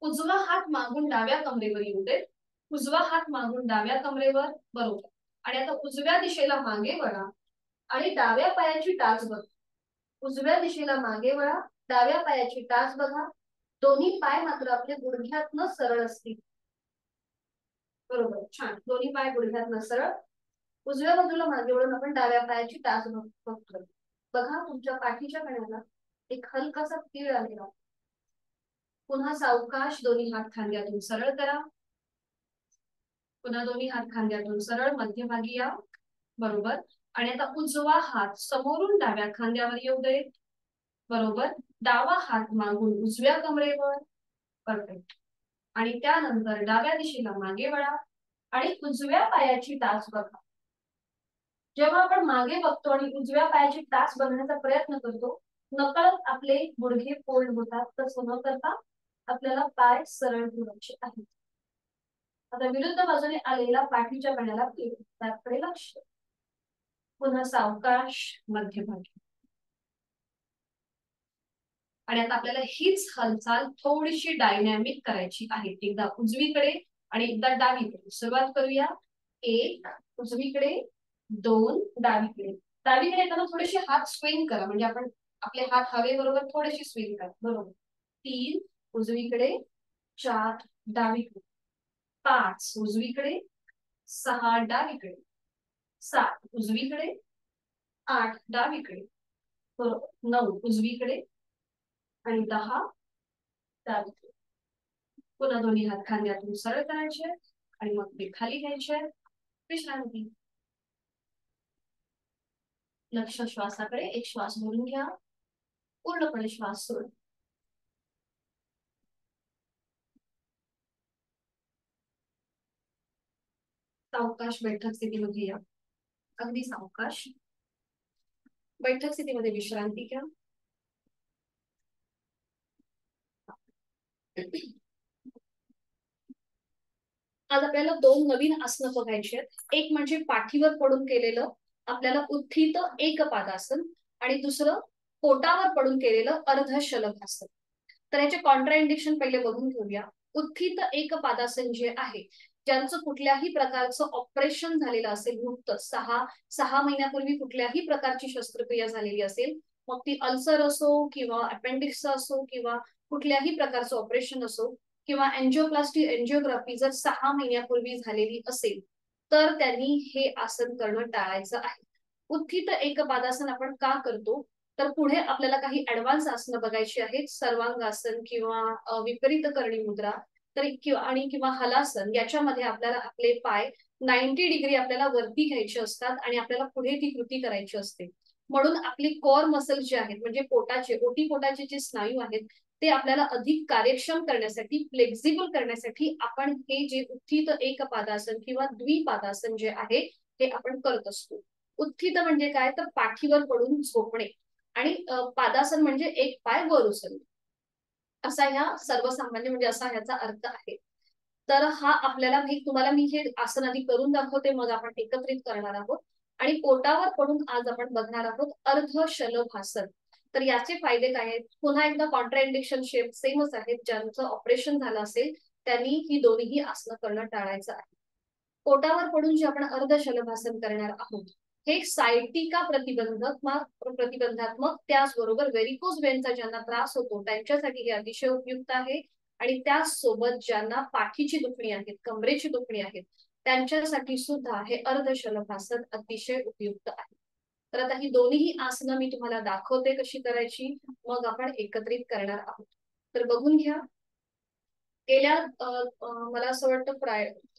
उजवा हात मागून डाव्या कमरेवर येऊ देत. उजवा हात मागून डाव्या कमरेवर. बरोबर. आणि आता उजव्या दिशेला मागे वळा आणि डाव्या पायाची टाच बघा. उजव्या दिशेला मागे वळा, डाव्या पायाची टाच बघा. दोन्ही पाय मात्र आपले गुडघ्यातनं सरळ असतील. बरोबर, छान. दोन्ही पाय गुडघ्यातनं सरळ. उजव्या बाजूला मागे वळून आपण डाव्या पायाची टाच बघतोय. बघा तुमच्या पाठीच्या कण्याला एक हलकासा तीळ आलेला. पुन्हा सावकाश दोन्ही हात खांद्यातून सरळ करा. पुन्हा दोन्ही हात खांद्यातून सरळ मध्यभागी या. बरोबर. आणि आता उजवा हात समोरून डाव्या खांद्यावर येऊ दे. बरोबर. डावा हात मागून उजव्या कमरेवर. परफेक्ट. आणि त्यानंतर डाव्या दिशेला मागे वळा आणि उजव्या पायाची टाच बघा. जेव्हा आपण मागे बघतो आणि उजव्या पायाची टाच बघण्याचा प्रयत्न करतो, नकळत आपले गुडघे फोल्ड होतात. तसं न करता आपल्याला पाय सरळ ठेवायचे आहेत. आता विरुद्ध बाजूने आलेला पाठीच्या कण्याला त्याकडे लक्ष. पुन्हा सावकाश मध्यभागी. आणि आता आपल्याला हीच हालचाल थोडीशी डायनॅमिक करायची आहे. एकदा उजवीकडे आणि एकदा डावीकडे. सुरुवात करूया. 1 उजवीकडे, 2 डावीकडे. डावीकडे येताना थोडेसे हात स्विंग करा, म्हणजे आपण आपले हात हवेबरोबर थोडेसे स्विंग करा. बरोबर. 3 उजवीकडे, 4 डावीकडे, 5 उजवीकडे, 6 डावीकडे, 7 उजवीकडे, 8 डावीकडे. बरोबर. 9 उजवीकडे आणि 10 डावीकडे. पुन्हा दोन्ही हात खांद्यातून सरळ करायचे आणि मग ते खाली घ्यायचे. विश्रांती. लक्ष श्वासाकडे. एक श्वास भरून घ्या, पूर्णपणे श्वास सोड. सावकाश बैठक स्थितीमध्ये या. अगदी सावकाश बैठक स्थितीमध्ये विश्रांती घ्या. आज आपल्याला 2 नवीन आसनं बघायची आहेत. एक म्हणजे पाठीवर पडून केलेलं आपल्याला उत्थित एकपादासन आणि दुसरं पोटावर पडून केलेलं अर्ध शलभासन. तर याचे कॉन्ट्राइंडिकेशन पहिले बघून घेऊया. उत्थित एकपादासन जे आहे, ज्यांचं कुठल्याही प्रकारचं ऑपरेशन झालेलं असेल, नुकतंच 6 महिन्यापूर्वी कुठल्याही प्रकारची शस्त्रक्रिया झालेली असेल, मग ती अल्सर असो किंवा अपेंडिक्स असो किंवा कुठल्याही प्रकारचं ऑपरेशन असो किंवा एंजिओप्लास्टी एंजिओग्राफी जर 6 महिन्यापूर्वी झालेली असेल, तर त्यांनी हे आसन करणं टाळायचं आहे. उत्थित एकपादासन आपण का करतो, तर पुढे आपल्याला काही ऍडव्हान्स आसनं बघायची आहेत. सर्वांगासन किंवा विपरीत करणी मुद्रा तर किंवा हलासन. याच्यामध्ये आपल्याला आपले पाय 90 डिग्री आपल्याला वरती घ्यायचे असतात आणि आपल्याला पुढे ती कृती करायची असते. म्हणून आपली कोर मसल जे आहेत, म्हणजे पोटाचे ओटीपोटाचे जे स्नायू आहेत, ते आपल्याला अधिक कार्यक्षम करण्यासाठी, फ्लेक्झिबल करण्यासाठी आपण हे जे उत्थित एकपादासन किंवा द्विपादासन जे आहे हे आपण करत असतो. उत्थित म्हणजे काय, तर पाठीवर पडून झोपणे आणि पादासन म्हणजे एक पाय वर उचलणे, असा ह्या सर्वसामान्य म्हणजे असा ह्याचा अर्थ आहे. तर हा आपल्याला तुम्हाला मी हे आसन आधी करून दाखवते, मग आपण एकत्रित करणार आहोत. आणि पोटावर पडून आज आपण बघणार आहोत अर्ध शलभासन. तर याचे फायदे काय आहेत, पुन्हा एकदा कॉन्ट्राइंडिकेशन शेप सेमच आहेत. ज्यांचं ऑपरेशन झालं असेल त्यांनी ही दोन्ही आसनं करणं टाळायचं आहे. पोटावर पडून जे आपण अर्ध शलभासन करणार आहोत, हे सायटिका प्रतिबंधात्मक त्याचबरोबर व्हेरिकोज वेनचा ज्यांना त्रास होतो त्यांच्यासाठी हे अतिशय उपयुक्त आहे. आणि त्याचसोबत ज्यांना पाठीची दुखणी आहेत, कमरेची दुखणी आहेत, त्यांच्यासाठी सुद्धा हे अर्ध शलभासन अतिशय उपयुक्त आहे. तर आता ही दोन्ही आसनं मी तुम्हाला दाखवते कशी करायची, मग आपण एकत्रित करणार आहोत. तर बघून घ्या. गेल्या मला असं वाटतं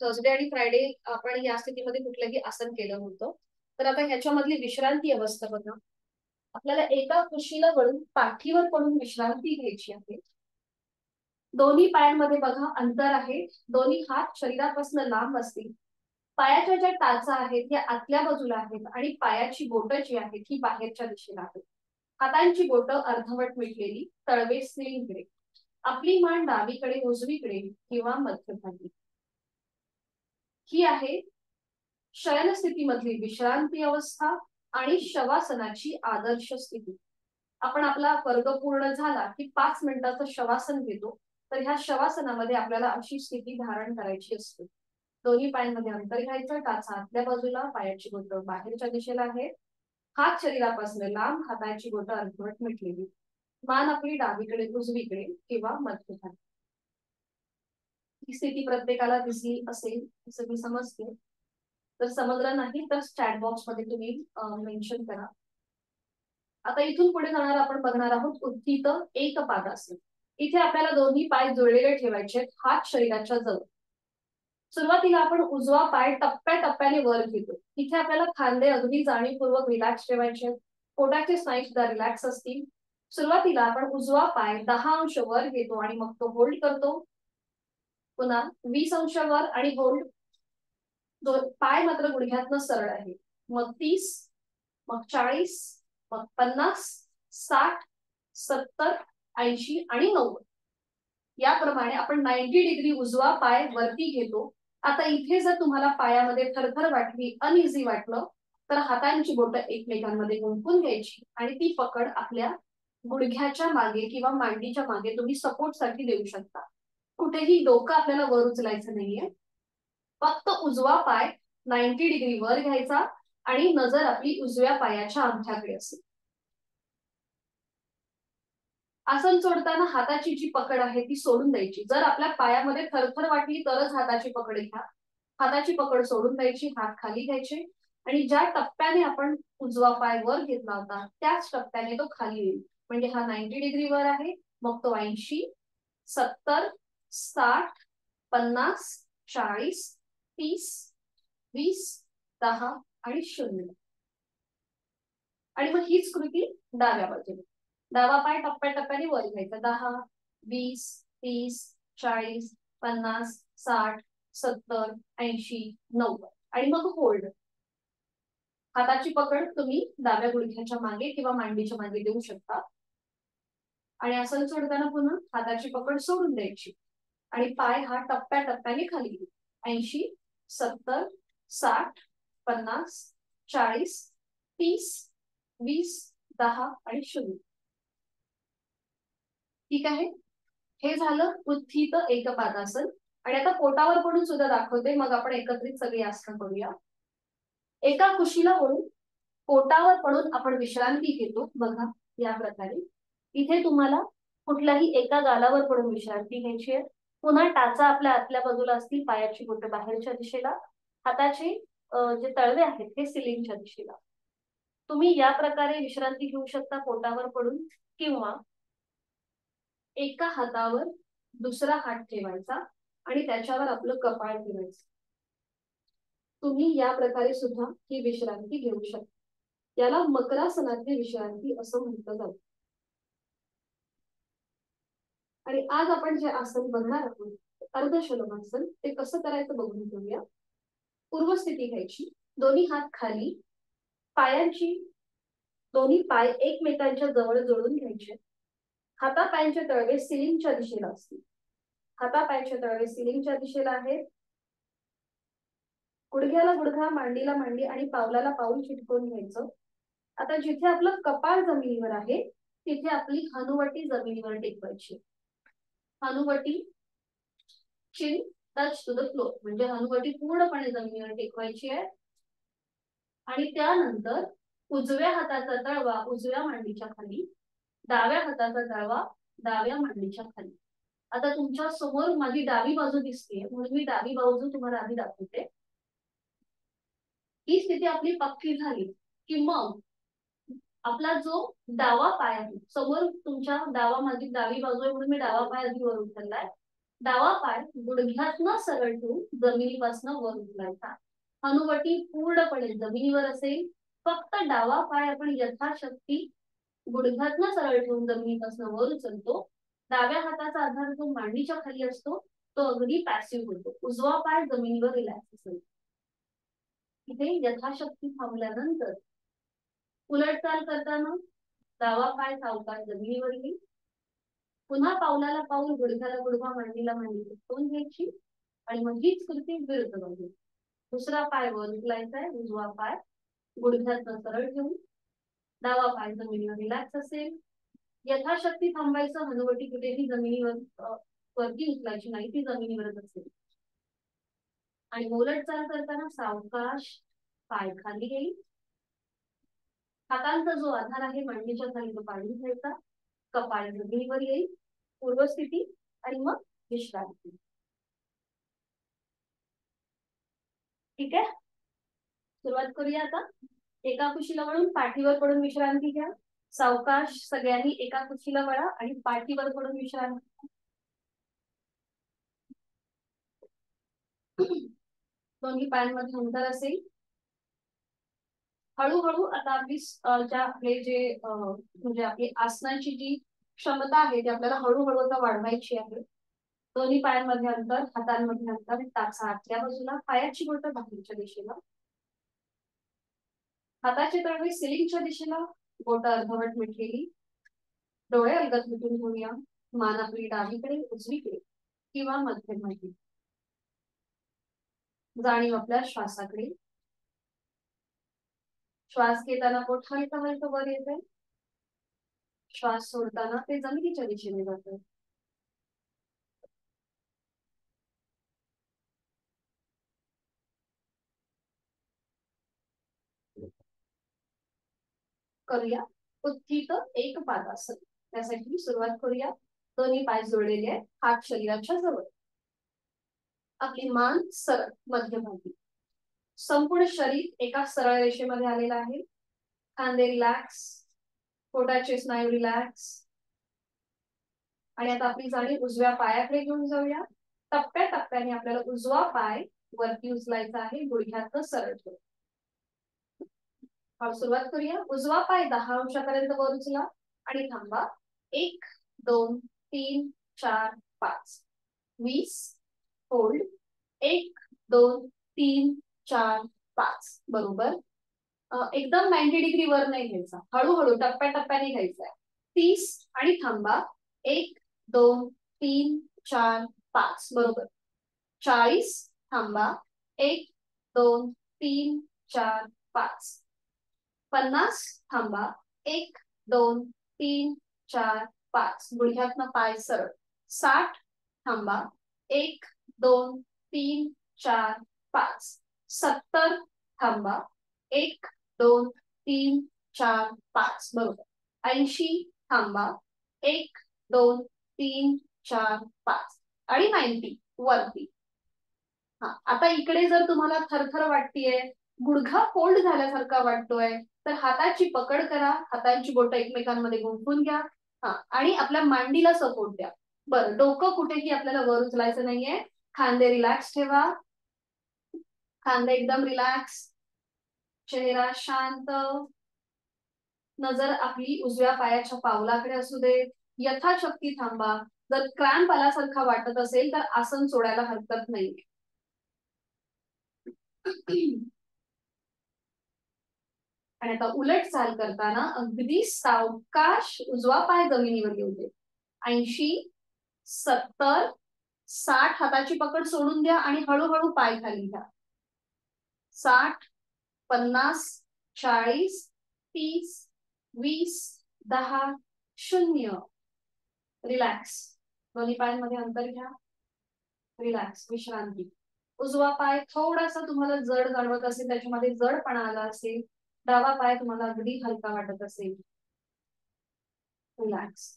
थर्सडे आणि फ्रायडे आपण या स्थितीमध्ये कुठलंही आसन केलं नव्हतं. तर आता ह्याच्यामधली विश्रांती अवस्था बघा. आपल्याला एका कुशीला वळून पाठीवर पडून विश्रांती घ्यायची आहे. दोन्ही पायांमध्ये बघा अंतर आहे. दोन्ही हात शरीरापासून लांब असतील. पायाच्या ज्या टाचा आहेत त्या आतल्या बाजूला आहेत आणि पायाची बोटं जी आहेत ही बाहेरच्या दिशेला आहेत. हातांची बोटं अर्धवट मिटलेली, तळवे स्त्रीकडे. आपली मान डावीकडे, उजवीकडे किंवा मध्यभागी. ही आहे शयन स्थितीमधली विश्रांती अवस्था आणि शवासनाची आदर्श स्थिती. आपण आपला वर्ग पूर्ण झाला की 5 मिनिटाचं शवासन घेतो. तर ह्या शवासनामध्ये आपल्याला अशी स्थिती धारण करायची असते. दोन्ही पायांमध्ये अंतर घ्यायचं, टाचा आतल्या बाजूला, पायाची बोटं बाहेरच्या दिशेला आहे, हात शरीरापासून लांब, हाताची बोटं अर्धवट मिटलेली, मान आपली डावीकडे उजवीकडे किंवा मध्यभागी. ही स्थिती प्रत्येकाला दिसली असेल असं मी समजते. जर समजलं नाही तर चॅट बॉक्स मध्ये तुम्ही मेन्शन करा. आता इथून पुढे जाणार आपण बघणार आहोत उत्थित एक पादासन. इथे आपल्याला दोन्ही पाय जुळलेले ठेवायचे, हात शरीराच्या जवळ. सुरुवातीला आपण उजवा पाय टप्प्याटप्प्याने वर घेतो. इथे आपल्याला खांदे अगदी जाणीवपूर्वक रिलॅक्स ठेवायचे, पोटाचे स्नायू सुद्धा रिलॅक्स असतील. सुरुवातीला आपण उजवा पाय 10 अंश वर घेतो आणि मग तो होल्ड करतो. पुन्हा 20 अंश वर आणि होल्ड. पाय मात्र गुडघ्यातनं सरळ आहे. मग 30, मग 40, मग 50, 60, 70, 80 आणि 90. याप्रमाणे आपण 90 डिग्री उजवा पाय वरती घेतो. आता इथे जर तुम्हाला पायामध्ये थरथर वाटली, अनइझी वाटलं, तर हातांची बोटं एकमेकांमध्ये गुंफून घ्यायची आणि ती पकड आपल्या गुडघ्याच्या मागे किंवा मांडीच्या मागे तुम्ही सपोर्टसाठी देऊ शकता. कुठेही डोकं आपल्याला वर उचलायचं नाहीये. फक्त उजवा पाय 90 डिग्री वर घ्यायचा आणि नजर आपली उजव्या पायाच्या अंगठ्याकडे असेल. आसन सोडताना हाताची जी पकड आहे ती सोडून द्यायची. जर आपल्या पायामध्ये थरथर वाटली तरच हाताची पकड घ्या. हाताची पकड सोडून द्यायची, हात खाली घ्यायचे आणि ज्या टप्प्याने आपण उजवा पाय वर घेतला होता त्याच टप्प्याने तो खाली येईल. म्हणजे हा 90 डिग्री वर आहे, मग तो 80, 70, 60, 50, 40, 30, 20, 10 आणि 0. आणि मग हीच कृती डाव्या बाजूला. डावा पाय टप्प्याटप्प्याने वर घ्यायचा. 10, 20, 30, 40, 50, 60, 70, 80, 90 आणि मग होल्ड. हाताची पकड तुम्ही डाव्या गुडघ्याच्या मागे किंवा मांडीच्या मागे देऊ शकता. आणि आसन सोडताना पुन्हा हाताची पकड सोडून द्यायची आणि पाय हा टप्प्याटप्प्याने खाली घेऊ. 80, 70, 60, 50, 40, 30, 20, 10 आणि 0. ठीक आहे. हे झालं उत्थित एकपादासन. आणि आता पोटावर पडून सुद्धा दाखवते, मग आपण एकत्रित सगळी आसनं करूया. एका कुशीला वळून पोटावर पडून आपण विश्रांती घेतो. बघा या प्रकारे. इथे तुम्हाला कुठल्याही एका गालावर पडून विश्रांती घ्यायची आहे. पुन्हा टाचा आपल्या आतल्या बाजूला असतील, पायाची बोटं बाहेरच्या दिशेला, हाताचे जे तळवे आहेत ते सिलिंगच्या दिशेला. तुम्ही या प्रकारे विश्रांती घेऊ शकता पोटावर पडून, किंवा एका हातावर दुसरा हात ठेवायचा आणि त्याच्यावर आपलं कपाळ ठेवायचं. तुम्ही या प्रकारे सुद्धा ही विश्रांती घेऊ शकता. याला मकरासनातली विश्रांती असं म्हटलं जातं. आणि आज आपण जे आसन बघणार आहोत अर्धशलभासन, ते कसं करायचं बघून घेऊया. पूर्वस्थिती घ्यायची, दोन्ही हात खाली, पायांची दोन्ही पाय एकमेकांच्या जवळ जोडून घ्यायचे. हातापायांचे तळवे सिलिंगच्या दिशेला असतील. हातापायांचे तळवे सिलिंगच्या दिशेला आहेत. गुडघ्याला गुडघा, मांडीला मांडी आणि पावलाला पाऊल चिटकवून घ्यायचं. आता जिथे आपलं कपाळ जमिनीवर आहे तिथे आपली हनुवटी जमिनीवर टेकवायची. हनुवटी चिन टच टू द फ्लोर, म्हणजे हनुवटी पूर्णपणे जमिनीवर टेकवायची आहे. आणि त्यानंतर उजव्या हाताचा तळवा उजव्या मांडीच्या खाली, डाव्या हाताचा तळवा डाव्या मांडीच्या खाली. आता तुमच्या समोर माझी डावी बाजू दिसते म्हणून मी डावी बाजू तुम्हाला आधी दाखवते. ही स्थिती आपली पक्की झाली की मग आपला जो डावा पाय आहे, समोर तुमच्या माझी डावी बाजू आहे म्हणून मी डावा पाय आधी वर उचललाय. डावा पाय गुडघ्यातनं सरळ ठेवून जमिनीपासून वर उचलायचा. हनुवटी पूर्णपणे जमिनीवर असेल. फक्त डावा पाय आपण यथाशक्ती गुडघ्यातनं सरळ ठेवून जमिनीपासून वर उचलतो. डाव्या हाताचा आधार जो मांडीच्या खाली असतो तो अगदी पॅसिव्ह होतो. उजवा पाय जमिनीवर रिलॅक्स असेल. इथे यथाशक्ती थांबल्यानंतर उलट चाल करताना डावा पाय सावकाश जमिनीवर येईल. पुन्हा पावलाला पाऊल, गुडघ्याला गुडघा, मांडीला मांडी चिटकवून घ्यायची आणि मग हीच कृती विरुद्ध बाजू. दुसरा पाय वर उचलायचा आहे, उजवा पाय गुडघ्यातनं सरळ ठेवून, डावा पाय जमिनीवर रिलॅक्स असेल. यथाशक्ती थांबायचं, हनुवटी कुठेही जमिनीवर वरती उचलायची नाही, ती जमिनीवरच असेल. आणि उलट चाल करताना सावकाश पाय खाली घेईल, हातांचा जो आधार आहे मांडीच्या खाली तो काढून घ्यायचा, कपाळ जमिनीवर येईल, पूर्वस्थिती, आणि मग विश्रांती. ठीक आहे, सुरुवात करूया आता. एका कुशीला वळून पाठीवर पडून विश्रांती घ्या. सावकाश सगळ्यांनी एका कुशीला वळा आणि पाठीवर पडून विश्रांती. दोन्ही पायांमध्ये अंतर असेल. हळूहळू आता आपली आपले जे म्हणजे आपली आसनाची जी क्षमता आहे ती आपल्याला हळूहळू आता वाढवायची आहे. दोन्ही पायांमध्ये अंतर, हातांमध्ये अंतर, टाचा आतल्या बाजूला, पायाची बोटं बाहेरच्या दिशेला, हाताचे तळवे सिलिंगच्या दिशेला, बोटं अर्धवट मिटलेली, डोळे अलगद मिटून घेऊया. मान आपली डावीकडे, उजवीकडे किंवा मध्यभागी. जाणीव आपल्या श्वासाकडे. श्वास घेताना पोट हलकं हलकं वर येते, श्वास सोडताना ते जमिनीच्या दिशेने जाते. करूया उत्थित एक पादासन. त्यासाठी सुरुवात करूया. दोन्ही पाय जोडलेले आहेत, हात शरीराच्या जवळ, आपली मान सरळ मध्यभागी, संपूर्ण शरीर एका सरळ रेषेमध्ये आलेलं आहे. खांदे रिलॅक्स, पोटाचे स्नायू रिलॅक्स. आणि आता आपली जाणीव उजव्या पायाकडे घेऊन जाऊया. टप्प्याटप्प्याने आपल्याला उजवा पाय वरती उचलायचा आहे, गुडघ्यातनं सरळ ठेवून. सुरुवात करूया. उजवा पाय 10 अंशापर्यंत वर उचला आणि थांबा. 1 2 3 4 5 20. होल्ड. 1 2 3 4 5. बरोबर. एकदम 90 डिग्री वर नाही घ्यायचा, हळूहळू टप्प्याटप्प्याने घ्यायचा आहे. 30 आणि थांबा. 1 2 3 4 5. बरोबर. 40. थांबा. 1 2 3 4 5. 50. थांबा. 1 2 3 4 5. गुडघ्यातनं पाय सरळ. 60. थांबा. 1 2 3 4 5. 70. थांबा. 1 2 3 4 5. बरोबर. 80. थांबा. 1 2 3 4 5. आणि 90 वरती. हा, आता इकडे जर तुम्हाला थरथर वाटतीये, गुडघा फोल्ड झाल्यासारखा वाटतोय, तर हाताची पकड करा, हातांची बोटं एकमेकांमध्ये गुंफून घ्या. हा, आणि आपल्या मांडीला सपोर्ट द्या. बरं, डोकं कुठेही आपल्याला वर उचलायचं नाहीये. खांदे रिलॅक्स ठेवा, खांदे एकदम रिलॅक्स, चेहरा शांत, नजर आपली उजव्या पायाच्या पावलाकडे असू दे. यथाशक्ती थांबा. जर क्रॅम्प आल्यासारखा वाटत असेल तर आसन सोडायला हरकत नाही. आणि आता उलट चाल करताना अगदी सावकाश उजवा पाय जमिनीवर येऊ दे. 80 70 60 हाताची पकड सोडून द्या आणि हळूहळू पाय खाली घ्या. 60 50 40 30 20 10 0. रिलॅक्स. दोन्ही पायांमध्ये अंतर घ्या, रिलॅक्स, विश्रांती. उजवा पाय थोडासा तुम्हाला जड जाणवत असेल, त्याच्यामध्ये जडपणा आला असेल, डावा पाय तुम्हाला अगदी हलका वाटत असेल, रिलॅक्स.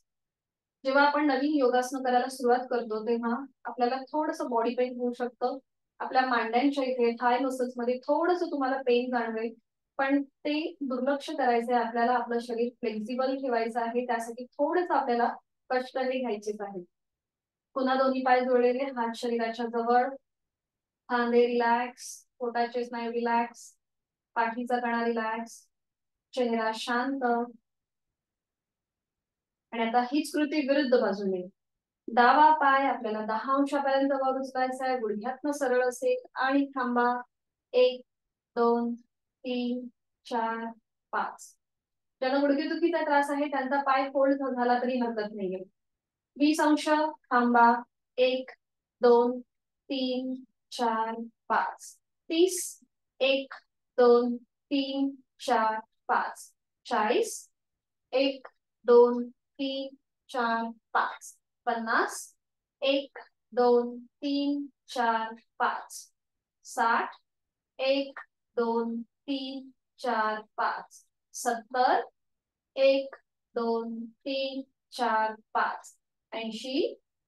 जेव्हा आपण नवीन योगासनं करायला सुरुवात करतो तेव्हा आपल्याला थोडंसं बॉडी पेन होऊ शकतं. आपल्या मांड्यांच्या इथे थाय मसल्स मध्ये थोडंसं तुम्हाला पेन जाणवेल, पण ते दुर्लक्ष करायचंय आपल्याला. आपलं शरीर फ्लेक्झिबल ठेवायचं आहे, त्यासाठी थोडंसं आपल्याला कष्ट हे घ्यायचेच आहेत. पुन्हा दोन्ही पाय जोडलेले, हात शरीराच्या जवळ, खांदे रिलॅक्स, पोटाचे स्नायू रिलॅक्स, पाठीचा कणा रिलॅक्स, चेहरा शांत. आणि आता हीच कृती विरुद्ध बाजूने. डावा पाय आपल्याला 10 अंशापर्यंत वर उचलायचा आहे, गुडघ्यातनं सरळ असेल, आणि थांबा. 1 2 3 4 5. ज्यांना गुडघेदुखीचा त्रास आहे त्यांचा पाय फोल्ड झाला तरी हरकत नाहीये. 20 अंश. थांबा. 1 2 3 4 5. 30, 1, 2, 3, 4, 5, 40, 1, 2, 3, 4, 5, 50, 1, 2, 3, 4, 5, 60, 1, 2, 3, 4, 5, 70, 1, 2, 3, 4, 5, 80,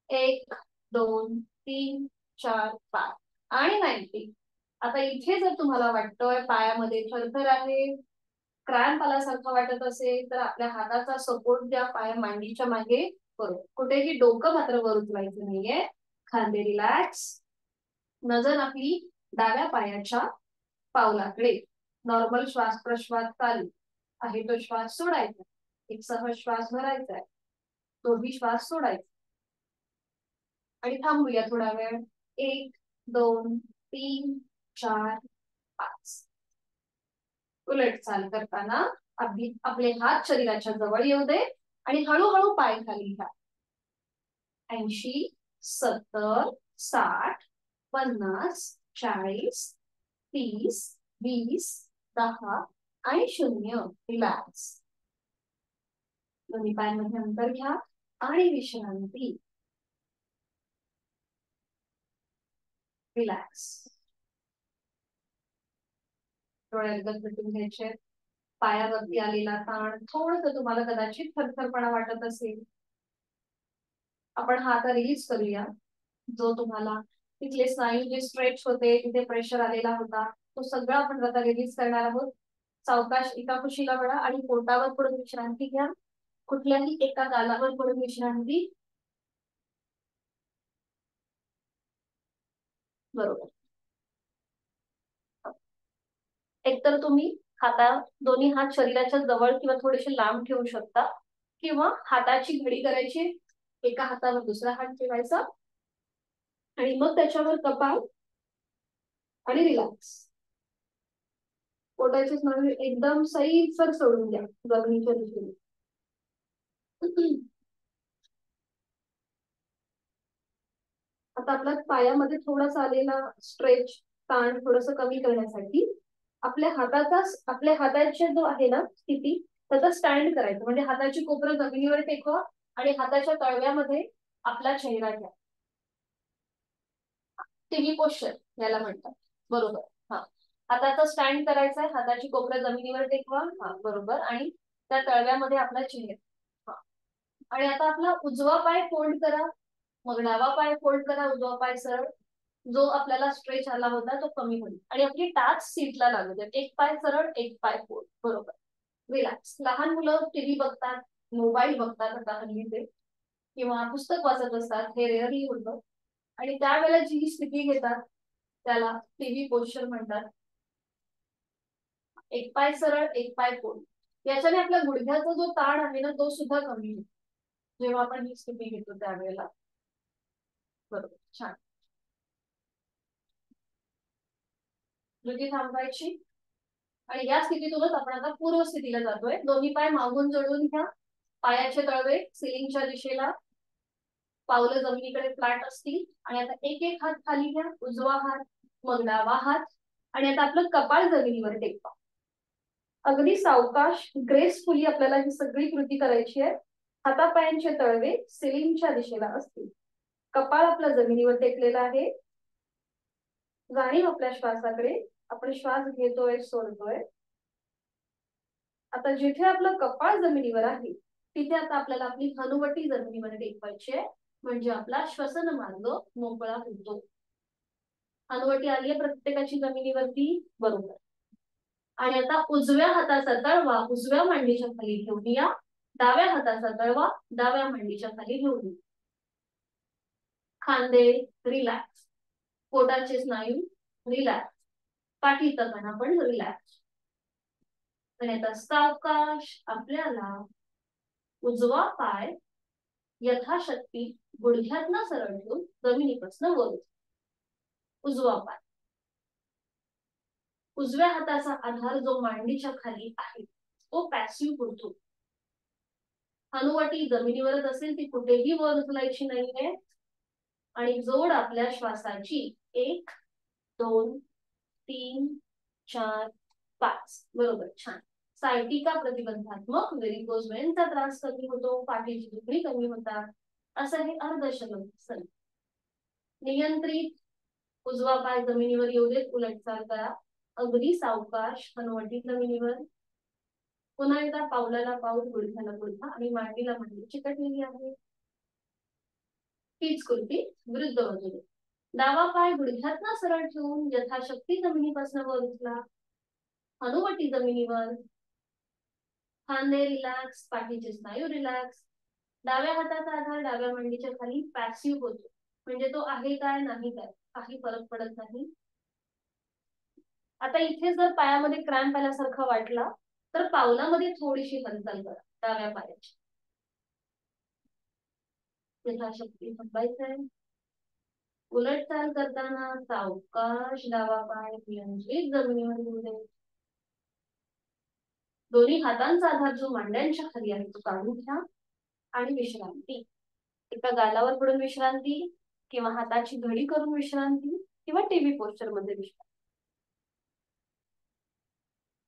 1, 2, 3, 4, 5 आणि 90. आता इथे जर तुम्हाला वाटतोय पायामध्ये थरथर आहे, क्रॅम्प आल्यासारखं वाटत असेल, तर आपल्या हाताचा सपोर्ट द्या पाया मांडीच्या मागे करू. कुठेही डोकं मात्र वर उचलायचं नाहीये. खांदे रिलॅक्स. नजर आपली डाव्या पायाच्या पावलाकडे. नॉर्मल श्वास प्रश्वास चालू आहे तो श्वास सोडायचा. एक सहज श्वास भरायचा आहे, तोही श्वास सोडायचा आणि थांबूया थोडा वेळ. 1, 2, 3, 4, 5. उलट चाल करताना आपले हात शरीराच्या जवळ येऊ दे आणि हळूहळू पाय खाली घ्या. 80, 70, 60, 50, 40, 30, 20, 10 आणि 0. रिलॅक्स. दोन्ही पायांमध्ये अंतर घ्या आणि विश्रांती. रिलॅक्स. डोळे मिटून घ्यायचे. पायावरती आलेला ताण थोडस तुम्हाला कदाचित थरथरपणा वाटत असेल, आपण हा आता रिलीज करूया. जो तुम्हाला तिथले स्नायू जे स्ट्रेच होते, तिथे प्रेशर आलेला होता, तो सगळा आपण आता रिलीज करणार आहोत. सावकाश एका कुशीला वळा आणि पोटावर थोडं विश्रांती घ्या. कुठल्याही एका गालावर थोडं विश्रांती. बरोबर. एकतर तुम्ही दोन्ही हात शरीराच्या जवळ किंवा थोडेसे लांब ठेवू शकता, किंवा हाताची घडी करायची, एका हातावर दुसरा हात ठेवायचा आणि मग त्याच्यावर कपाळ आणि रिलॅक्स. पोटाचे स्नायू एकदम सैलसर सोडून द्या जमिनीच्या दिशेने. आता आपल्या पायामध्ये थोडासा आलेला स्ट्रेच ताण थोडस कमी करण्यासाठी आपल्या हाताची जो आहे ना स्थिती, त्याचा स्टँड करायचं. म्हणजे हाताची कोपरं जमिनीवर टेकवा आणि हाताच्या तळव्यामध्ये आपला चेहरा घ्या. टीव्ही पोश्चर याला म्हणतात. बरोबर. हा, हाताचा स्टँड करायचा आहे, हाताची कोपरं जमिनीवर टेकवा. हा, बरोबर. आणि त्या तळव्यामध्ये आपला चेहरा. आणि आता आपला उजवा पाय फोल्ड करा, मग डावा पाय फोल्ड करा, उजवा पाय सरळ. जो आपल्याला स्ट्रेच आला होता तो कमी होईल आणि आपली टाच सीटला लागू द्या. एक पाय सरळ, एक पाय फोल्ड. बरोबर. रिलॅक्स. लहान मुलं टीव्ही बघतात, मोबाईल बघतात आता हल्लीचे, किंवा पुस्तक वाचत असतात, हे रेअरली होतं. आणि त्यावेळेला जी स्थिती घेतात त्याला टीव्ही पोश्चर म्हणतात. एक पाय सरळ, एक पाय फोल्ड. याच्याने आपल्या गुडघ्याचा जो ताण आहे ना, तो सुद्धा कमी होतो जेव्हा आपण ही स्थिती घेतो त्यावेळेला. बरोबर. छान. डोकी थांबवायची आणि या स्थितीतूनच आपण आता पूर्व स्थितीला जातोय. दोन्ही पाय मागून जोडून घ्या, पायाचे तळवे सिलिंगच्या दिशेला, पावलं जमिनीकडे फ्लॅट असतील. आणि आता एक एक हात खाली घ्या, उजवा हात, मग डावा हात. आणि आता आपलं कपाळ जमिनीवर टेकवा. अगदी सावकाश ग्रेसफुली आपल्याला ही सगळी कृती करायची आहे. हातापायांचे तळवे सिलिंगच्या दिशेला असतील, कपाळ आपलं जमिनीवर टेकलेलं आहे. जाणीव आपल्या श्वासाकडे. आपण श्वास घेतोय, सोडतोय. आता जिथे आपलं कपाळ जमिनीवर आहे तिथे आता आपल्याला आपली हनुवटी जमिनीवर टेकवायची आहे, म्हणजे आपला श्वसन मार्ग मोकळा होतो. हनुवटी आली आहे प्रत्येकाची जमिनीवरती. बरोबर. आणि आता उजव्या हाताचा तळवा उजव्या मांडीच्या खाली घेऊया, डाव्या हाताचा तळवा डाव्या मांडीच्या खाली घेऊया. खांदे रिलॅक्स, पोटाचे स्नायू रिलॅक्स, पाठीचा कणा पण रिलॅक्स. आणि आता सावकाश आपल्याला उजवा पाय यथाशक्ती गुडघ्यातनं सरळ ठेवून जमिनीपासून वर. उजवा पाय. उजव्या हाताचा आधार जो मांडीच्या खाली आहे तो पॅसिव्ह होतो. हनुवटी जमिनीवरच असेल, ती कुठेही वर उचलायची नाहीये. आणि जोड आपल्या श्वासाची 1, 2, 3 4 5 बरोबर, छान. सायटिका प्रतिबंधात्मक, व्हेरिकोज वेनचा त्रास कमी होतो, पाठीची दुखणी कमी होतात, असं हे अर्धशलन. नियंत्रित, उजवा पाय जमिनीवर येऊ देत, उलटचाल करा, अगदी सावकाश, हनुवटी जमिनीवर. पुन्हा एकदा पावलाला पाऊल, गुडघ्याला गुडघा आणि मांडीला मांडी चिकटलेली आहे. हीच कृती विरुद्ध बाजूने. डावा पाय गुडघ्यातना सरळ ठेवून यथाशक्ती जमिनीपासून वर उचला, हनुवटी जमिनीवर, खांदे रिलॅक्स, पाठीचे स्नायू रिलॅक्स. डाव्या हाताचा आधार डाव्या मांडीच्या खाली पॅसिव्ह होतो, म्हणजे तो आहे काय नाही काय काही फरक पडत नाही. आता इथे जर पायामध्ये क्रॅम्प आल्यासारखं वाटला तर पावलामध्ये थोडीशी हालचाल करा डाव्या पायाची. यथाशक्ती थांबायचंय. उलट चाल करताना सावकाश डावा पाय नियंत्रित जमिनीवर येऊ दे. दोन्ही हातांचा आधार जो मांड्यांच्या खाली आहे तो काढून घ्या आणि विश्रांती. एका गालावर पडून विश्रांती, किंवा हाताची घडी करून विश्रांती, किंवा टीव्ही पोस्चर मध्ये विश्रांती.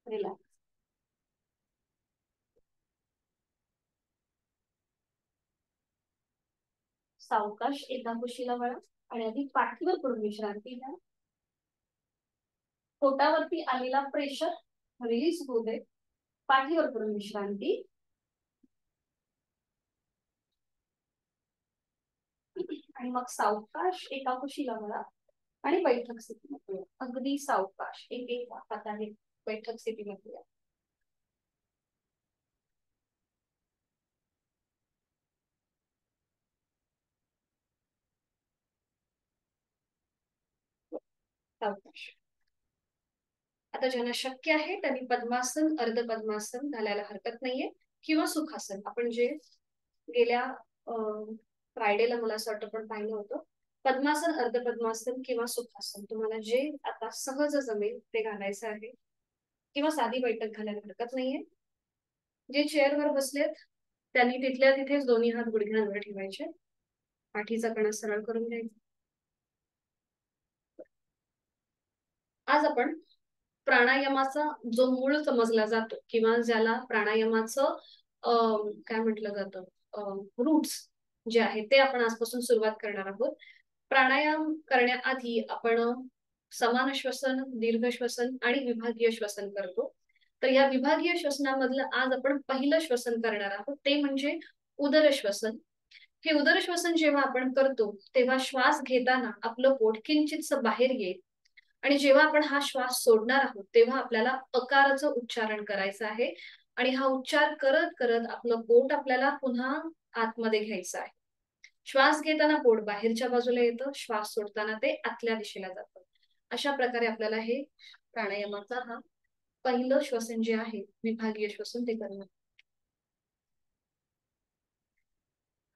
रिलॅक्स. सावकाश एका कुशीला वळा आणि आधी पाठीवर पडून विश्रांती घ्या. पोटावरती आलेला प्रेशर रिलीज होऊ दे. पाठीवर पडून विश्रांती. आणि मग सावकाश एका कुशीला वळा आणि बैठक स्थितीमध्ये या. अगदी सावकाश एक एक हाताने बैठक स्थितीमध्ये या. सावकाश. आता ज्यांना शक्य आहे त्यांनी पद्मासन, अर्ध पद्मासन घालायला हरकत नाहीये, किंवा सुखासन. आपण जे गेल्या फ्रायडेला मला असं वाटतं पण पाहिलं होतं, पद्मासन, अर्ध पद्मासन किंवा सुखासन, तुम्हाला जे आता सहज जमेल ते घालायचं आहे, किंवा साधी बैठक घालायला हरकत नाहीये. जे चेअरवर बसलेत त्यांनी तिथल्या तिथेच दोन्ही हात गुडघ्यांवर ठेवायचे, पाठीचा कणा सरळ करून घ्यायचा. आज आपण प्राणायामाचा जो मूळ समजला जातो, किंवा ज्याला प्राणायामाचं काय म्हटलं जातं, रूट्स जे आहे ते आपण आजपासून सुरुवात करणार आहोत. प्राणायाम करण्याआधी आपण समान श्वसन, दीर्घ श्वसन आणि विभागीय श्वसन करतो. तर या विभागीय श्वसनामधलं आज आपण पहिलं श्वसन करणार आहोत, ते म्हणजे उदर श्वसन. हे उदर श्वसन जेव्हा आपण करतो तेव्हा श्वास घेताना आपलं पोट किंचितसं बाहेर येईल, आणि जेव्हा आपण हा श्वास सोडणार आहोत तेव्हा आपल्याला अकाराचं उच्चारण करायचं आहे, आणि हा उच्चार करत करत आपलं पोट आपल्याला पुन्हा आतमध्ये घ्यायचं आहे. श्वास घेताना पोट बाहेरच्या बाजूला येतं, श्वास सोडताना ते आतल्या दिशेला जातं. अशा प्रकारे आपल्याला हे प्राणायामाचा हा पहिलं श्वसन जे आहे विभागीय श्वसन ते करणं.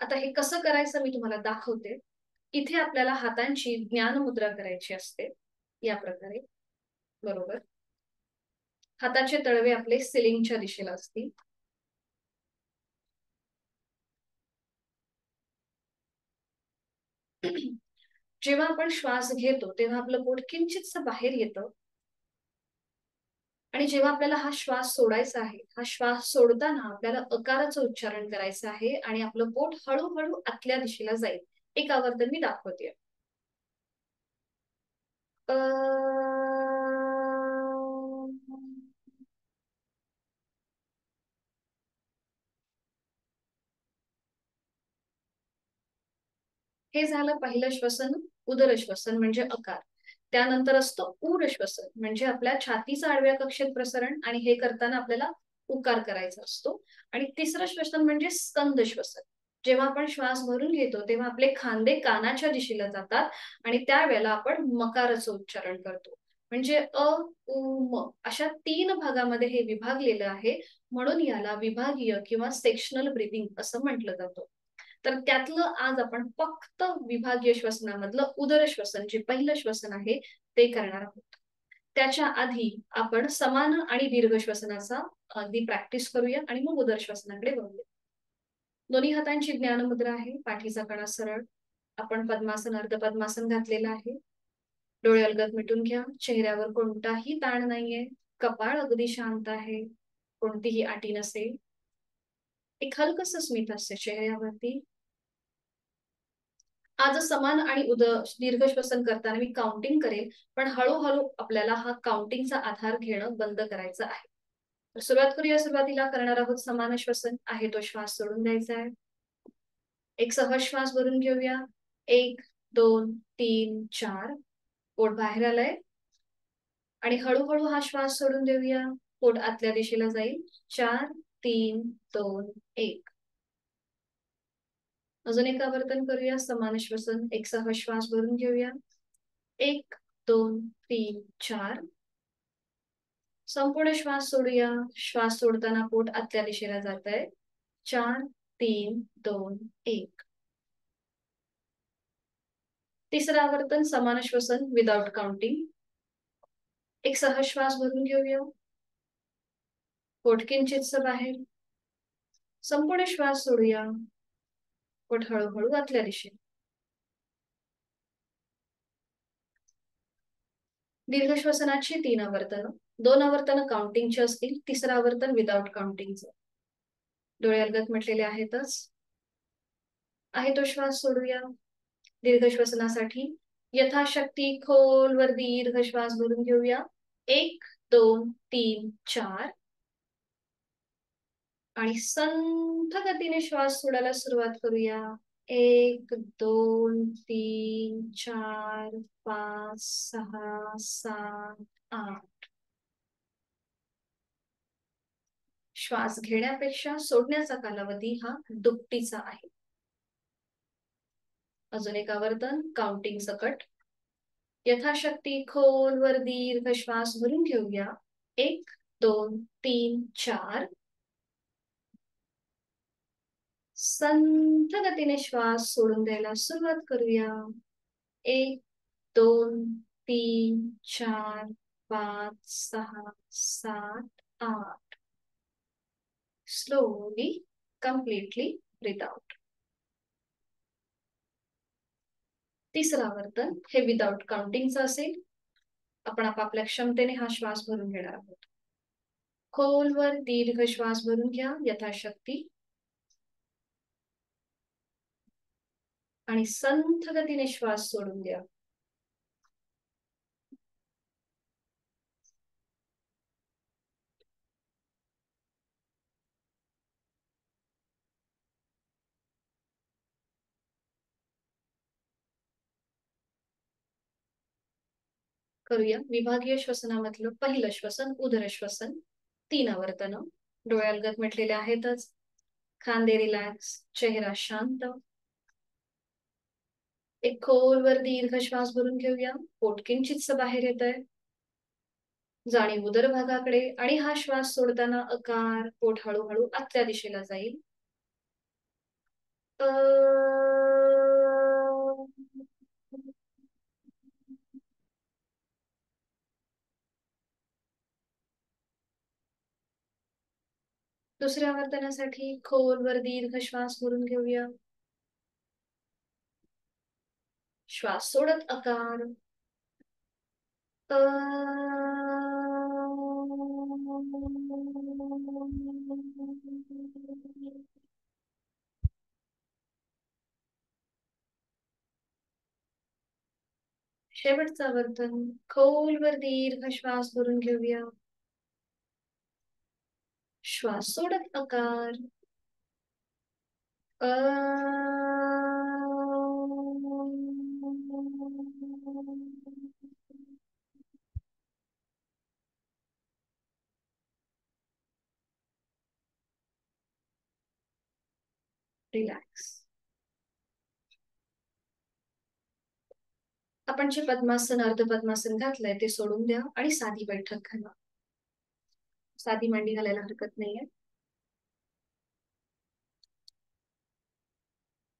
आता हे कसं करायचं मी तुम्हाला दाखवते. इथे आपल्याला हातांची ज्ञान मुद्रा करायची असते या प्रकारे. बरोबर, हाताचे तळवे आपले सिलिंगच्या दिशेला असतील. जेव्हा आपण श्वास घेतो तेव्हा आपलं पोट किंचितसं बाहेर येतं, आणि जेव्हा आपल्याला हा श्वास सोडायचा आहे, हा श्वास सोडताना आपल्याला अकाराचं उच्चारण करायचं आहे, आणि आपलं पोट हळूहळू आतल्या दिशेला जाईल. एक आवर्तन मी दाखवते. हे झालं पहिलं श्वसन, उदर श्वसन म्हणजे अकार. त्यानंतर असतं ऊर श्वसन, म्हणजे आपल्या छातीचं आडव्या कक्षेत प्रसरण, आणि हे करताना आपल्याला उकार करायचा असतो. आणि तिसरं श्वसन म्हणजे स्कंद श्वसन. जेव्हा आपण श्वास भरून घेतो तेव्हा आपले खांदे कानाच्या दिशेला जातात, आणि त्यावेळेला आपण मकाराचं उच्चारण करतो. म्हणजे अ उ म अशा 3 भागामध्ये हे विभागलेलं आहे, म्हणून याला विभागीय किंवा सेक्शनल ब्रीथिंग असं म्हटलं जातं. तर त्यातलं आज आपण फक्त विभागीय श्वसनामधलं उदर श्वसन जे पहिलं श्वसन आहे ते करणार आहोत. त्याच्या आधी आपण समान आणि दीर्घ श्वसनाचा अगदी प्रॅक्टिस करूया, आणि मग उदर श्वसनाकडे वळूया. दोन्ही हातांची ज्ञानमुद्रा आहे, पाठीचा कणा सरळ. आपण पद्मासन, अर्ध पद्मासन घातलेलं आहे. डोळे अलगद मिटून घ्या. चेहऱ्यावर कोणताही ताण नाहीये. कपाळ अगदी शांत आहे. कोणतीही आटी नसेल. एक हलकस स्मित असते चेहऱ्यावरती. आज समान आणि दीर्घ श्वसन करताना मी काउंटिंग करेल, पण हळूहळू आपल्याला हा काउंटिंगचा आधार घेणं बंद करायचं आहे. तर सुरुवात करूया. सुरुवातीला करणार आहोत समान श्वसन. आहे तो श्वास सोडून द्यायचा आहे. एक सहज श्वास भरून घेऊया. 1 2 3 4. पोट बाहेर आलंय आणि हळूहळू हा श्वास सोडून देऊया. पोट आतल्या दिशेला जाईल. 4 3 2 1. अजून एक आवर्तन करूया. समान श्वसन. एक सहज श्वास भरून घेऊया. 1 2 3 4. संपूर्ण श्वास सोडूया. श्वास सोडताना पोट आतल्या दिशेला जात आहे. 4 3 2 1. तिसरं आवर्तन समान श्वसन विदाउट काउंटिंग. एक सहज श्वास भरून घेऊया. पोट किंचितसं बाहेर. संपूर्ण श्वास सोडूया. पोट हळूहळू आतल्या दिशेला. दीर्घ श्वसनाची 3 आवर्तन. 2 आवर्तन काउंटिंगची असतील. तिसरं आवर्तन विदाउट काउंटिंगचं. डोळे अलगद मिटलेले आहेतच. आहे तो श्वास सोडूया. दीर्घ श्वसनासाठी यथाशक्ती खोलवर दीर्घ श्वास भरून घेऊया. 1 2 3 4. आणि संथ गतीने श्वास सोडायला सुरुवात करूया. 1 2 3 4 5 6 7 8. श्वास घेण्यापेक्षा सोडण्याचा कालावधी हा दुपटीचा आहे. अजून एक आवर्तन काउंटिंग सकट. यथाशक्ती खोलवर दीर्घ श्वास भरून घेऊया. 1 2 3 4. संथ गतीने श्वास सोडून द्यायला सुरुवात करूया. 1 2 3 4 5 6 7 8. Slowly completely breathe out. तिसरं आवर्तन हे विदाउट काउंटिंगचं असेल. आपण आपापल्या क्षमतेने हा श्वास भरून घेणार आहोत. खोलवर दीर्घ श्वास भरून घ्या यथाशक्ती. आणि संथ गतीने श्वास सोडून द्या. करूया विभागीय श्वसनामधलं पहिलं श्वसन उदर श्वसन. 3 आवर्तन. डोळे अलगद मिटलेले आहेतच. खांदे रिलॅक्स. चेहरा शांत. एक खोलवर दीर्घ श्वास भरून घेऊया. पोट किंचितसं बाहेर येत आहे. जाणीव उदर भागाकडे. आणि हा श्वास सोडताना आकार. पोट हळूहळू आतल्या दिशेला जाईल. दुसऱ्या आवर्तनासाठी खोलवर दीर्घ श्वास भरून घेऊया. श्वास सोडत आकार. शेवटचं आवर्तन खोलवर दीर्घ श्वास भरून घेऊया. श्वास सोडत आकार. रिलॅक्स. आपण जे पद्मासन अर्ध पद्मासन घातलंय ते सोडून द्या आणि साधी बैठक घाला. साधी मांडी घालायला हरकत नाहीये.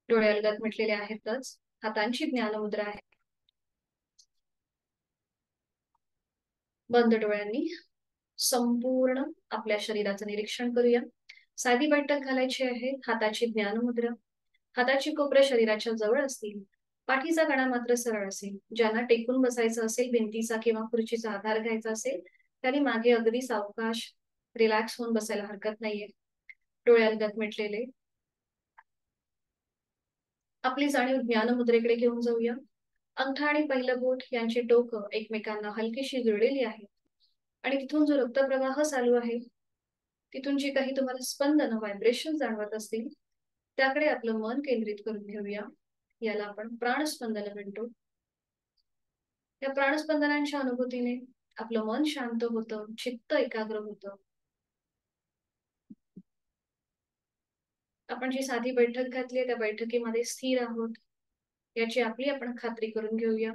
डोळे अलगद मिटलेले आहेतच. हातांची ज्ञानमुद्रा आहे. बंद डोळ्यांनी संपूर्ण आपल्या शरीराचं निरीक्षण करूया. साधी बैठक घालायची आहे. हाताची ज्ञानमुद्रा. हाताची कोपरे शरीराच्या जवळ असतील. पाठीचा कणा मात्र सरळ असेल. ज्यांना टेकून बसायचं असेल, भिंतीचा किंवा खुर्चीचा आधार घ्यायचा असेल, त्यांनी मागे अगदी सावकाश रिलॅक्स होऊन बसायला हरकत नाहीये. डोळे अलगद मिटलेले. आपली जाणीव ज्ञानमुद्रेकडे घेऊन जाऊया. अंगठा आणि पहिलं बोट यांची टोकं एकमेकांना हलकीशी जुळलेली आहेत आणि तिथून जो रक्तप्रवाह चालू आहे, तिथून जी काही तुम्हाला स्पंदन व्हायब्रेशन जाणवत असतील, त्याकडे आपलं मन केंद्रित करून घेऊया. याला आपण प्राणस्पंदन म्हणतो. या प्राणस्पंदनांच्या अनुभूतीने आपलं मन शांत होतं, चित्त एकाग्र होतं. आपण जी साधी बैठक घातली त्या बैठकीमध्ये स्थिर आहोत याची आपण खात्री करून घेऊया.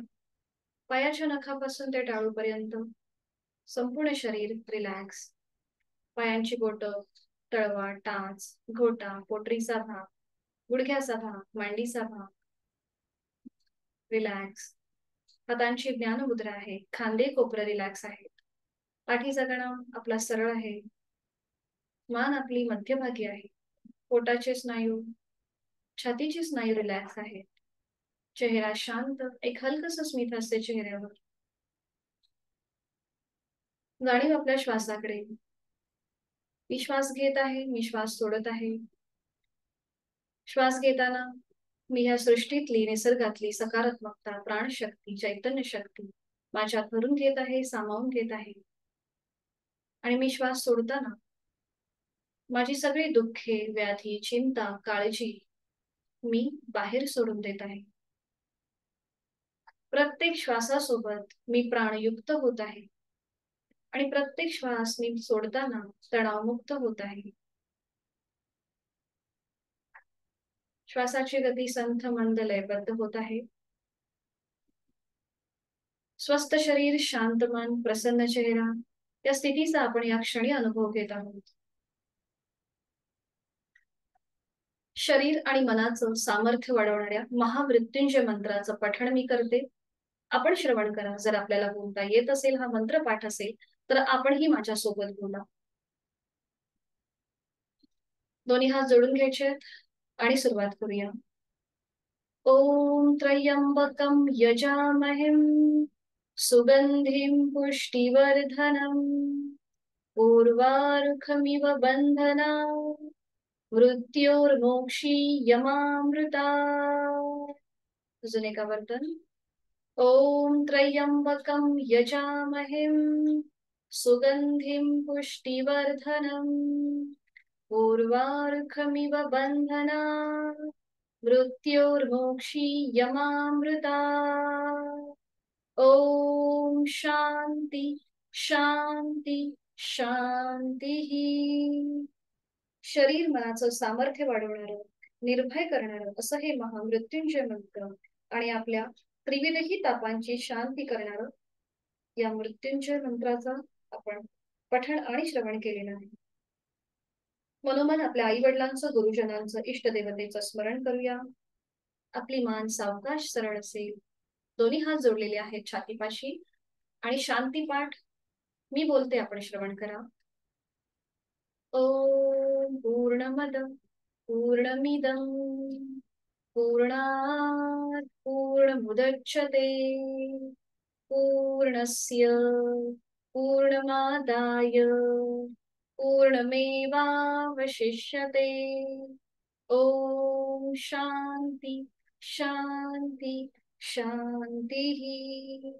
पायाच्या नखापासून ते टाळूपर्यंत संपूर्ण शरीर रिलॅक्स. पायांची बोटं, तळवा, टाच, घोटा, पोटरीचा भाग, गुडघ्याचा भाग, मांडीचा भाग रिलॅक्स. हातांची ज्ञानमुद्रा आहे. खांदे कोपरं रिलॅक्स आहेत. पाठीचा कणा आपला सरळ आहे. मान आपली मध्यभागी आहे. पोटाचे स्नायू, छातीचे स्नायू रिलॅक्स आहेत. चेहरा शांत, एक हलकसं स्मित असते चेहऱ्यावर. जाणीव आपल्या श्वासाकडे. मी श्वास घेत आहे, मी श्वास सोडत आहे. श्वास घेताना मी ह्या सृष्टीतली, निसर्गातली सकारात्मकता, प्राणशक्ती, चैतन्य शक्ती माझ्यात भरून घेत आहे, सामावून घेत आहे. आणि मी श्वास सोडताना माझी सगळी दुःखे, व्याधी, चिंता, काळजी मी बाहेर सोडून देत आहे. प्रत्येक श्वासासोबत मी प्राणयुक्त होत आहे आणि प्रत्येक श्वास मी सोडताना तणावमुक्त होत आहे. श्वासाची गती संथ मंद लयबद्ध होत आहे. स्वस्थ शरीर, शांत मन, प्रसन्न चेहरा या स्थितीचा आपण या क्षणी अनुभव घेत आहोत. शरीर आणि मनाचं सामर्थ्य वाढवणाऱ्या महामृत्युंजय मंत्राचं पठण मी करते. आपण श्रवण करा. जर आपल्याला बोलता येत असेल, हा मंत्र पाठ असेल, तर आपणही माझ्यासोबत बोला. दोन्ही हात जोडून घ्यायचे आणि सुरुवात करूया. ओम त्र्यंबकं यजामहेम सुगंधिं पुष्टिवर्धनम् उर्वारुकमिव बन्धना मृत्योर्मोक्षीयमामृता. अजून एका वर्तन. ओम त्र्यंबकं यजामहेम सुगंधिं पुष्टिवर्धनम् उर्वारुकमिव बन्धना मृत्योर्मोक्षीयमामृता. ओम शांती शांती शांती. शरीर मनाचं सामर्थ्य वाढवणारं, निर्भय करणारं असं हे महामृत्युंजय मंत्र आणि आपल्या त्रिविधही तापांची शांती करणारं या मृत्युंजय मंत्राचा आपण पठण आणि श्रवण केलेलं आहे. मनोमन आपल्या आई वडिलांचं, गुरुजनांचं, इष्टदेवतेचं स्मरण करूया. आपली मान सावकाश सरळ असेल. दोन्ही हात जोडलेले आहेत छातीपाशी आणि शांती पाठ मी बोलते, आपण श्रवण करा. ओम पूर्णमद पूर्णमिदं पूर्णात् पूर्णमुदच्यते पूर्णस्य पूर्णमादाय पूर्णमेवावशिष्यते. ओम शांती शांती शांती.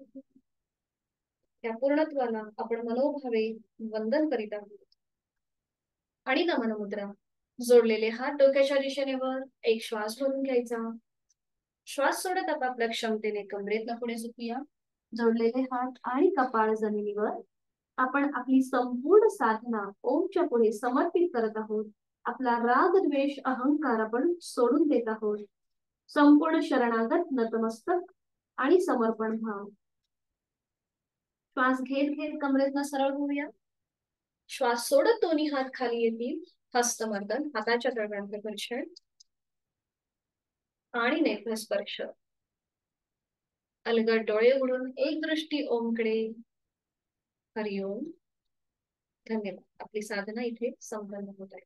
या पूर्णत्वाला आपण मनोभावे वंदन करीत आहोत. आणि नमन मुद्रा. जोडलेले हात डोक्याच्या दिशेने वर. एक श्वास भरून घ्यायचा. श्वास सोडत आपापल्या क्षमतेने कमरेतनं पुढे झुकूया. जोडलेले हात आणि कपाळ जमिनीवर. आपण आपली संपूर्ण साधना ओमच्या पुढे समर्पित करत आहोत. आपला राग, द्वेष, अहंकार आपण सोडून देत आहोत. संपूर्ण शरणागत, नतमस्तक आणि समर्पण भाव. श्वास घेत घेत कमरेतनं सरळ होऊया. श्वास सोडत दोन्ही हात खाली येतील. हस्तमर्दन, हाताच्या तळव्यांचे घर्षण आणि नेत्रस्पर्श. अलगद डोळे उघडून एक दृष्टी ओमकडे. हरिओम. धन्यवाद. आपली साधना इथे संपन्न होत आहे.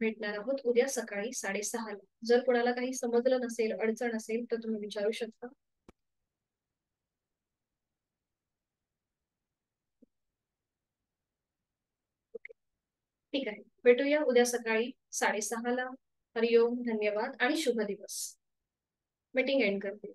भेटणार आहोत उद्या सकाळी 6:30ला. जर कोणाला काही समजलं नसेल, अडचण असेल तर तुम्ही विचारू शकता. ठीक आहे, भेटूया उद्या सकाळी 6:30ला. हरिओम, धन्यवाद आणि शुभ दिवस. मीटिंग एंड करते.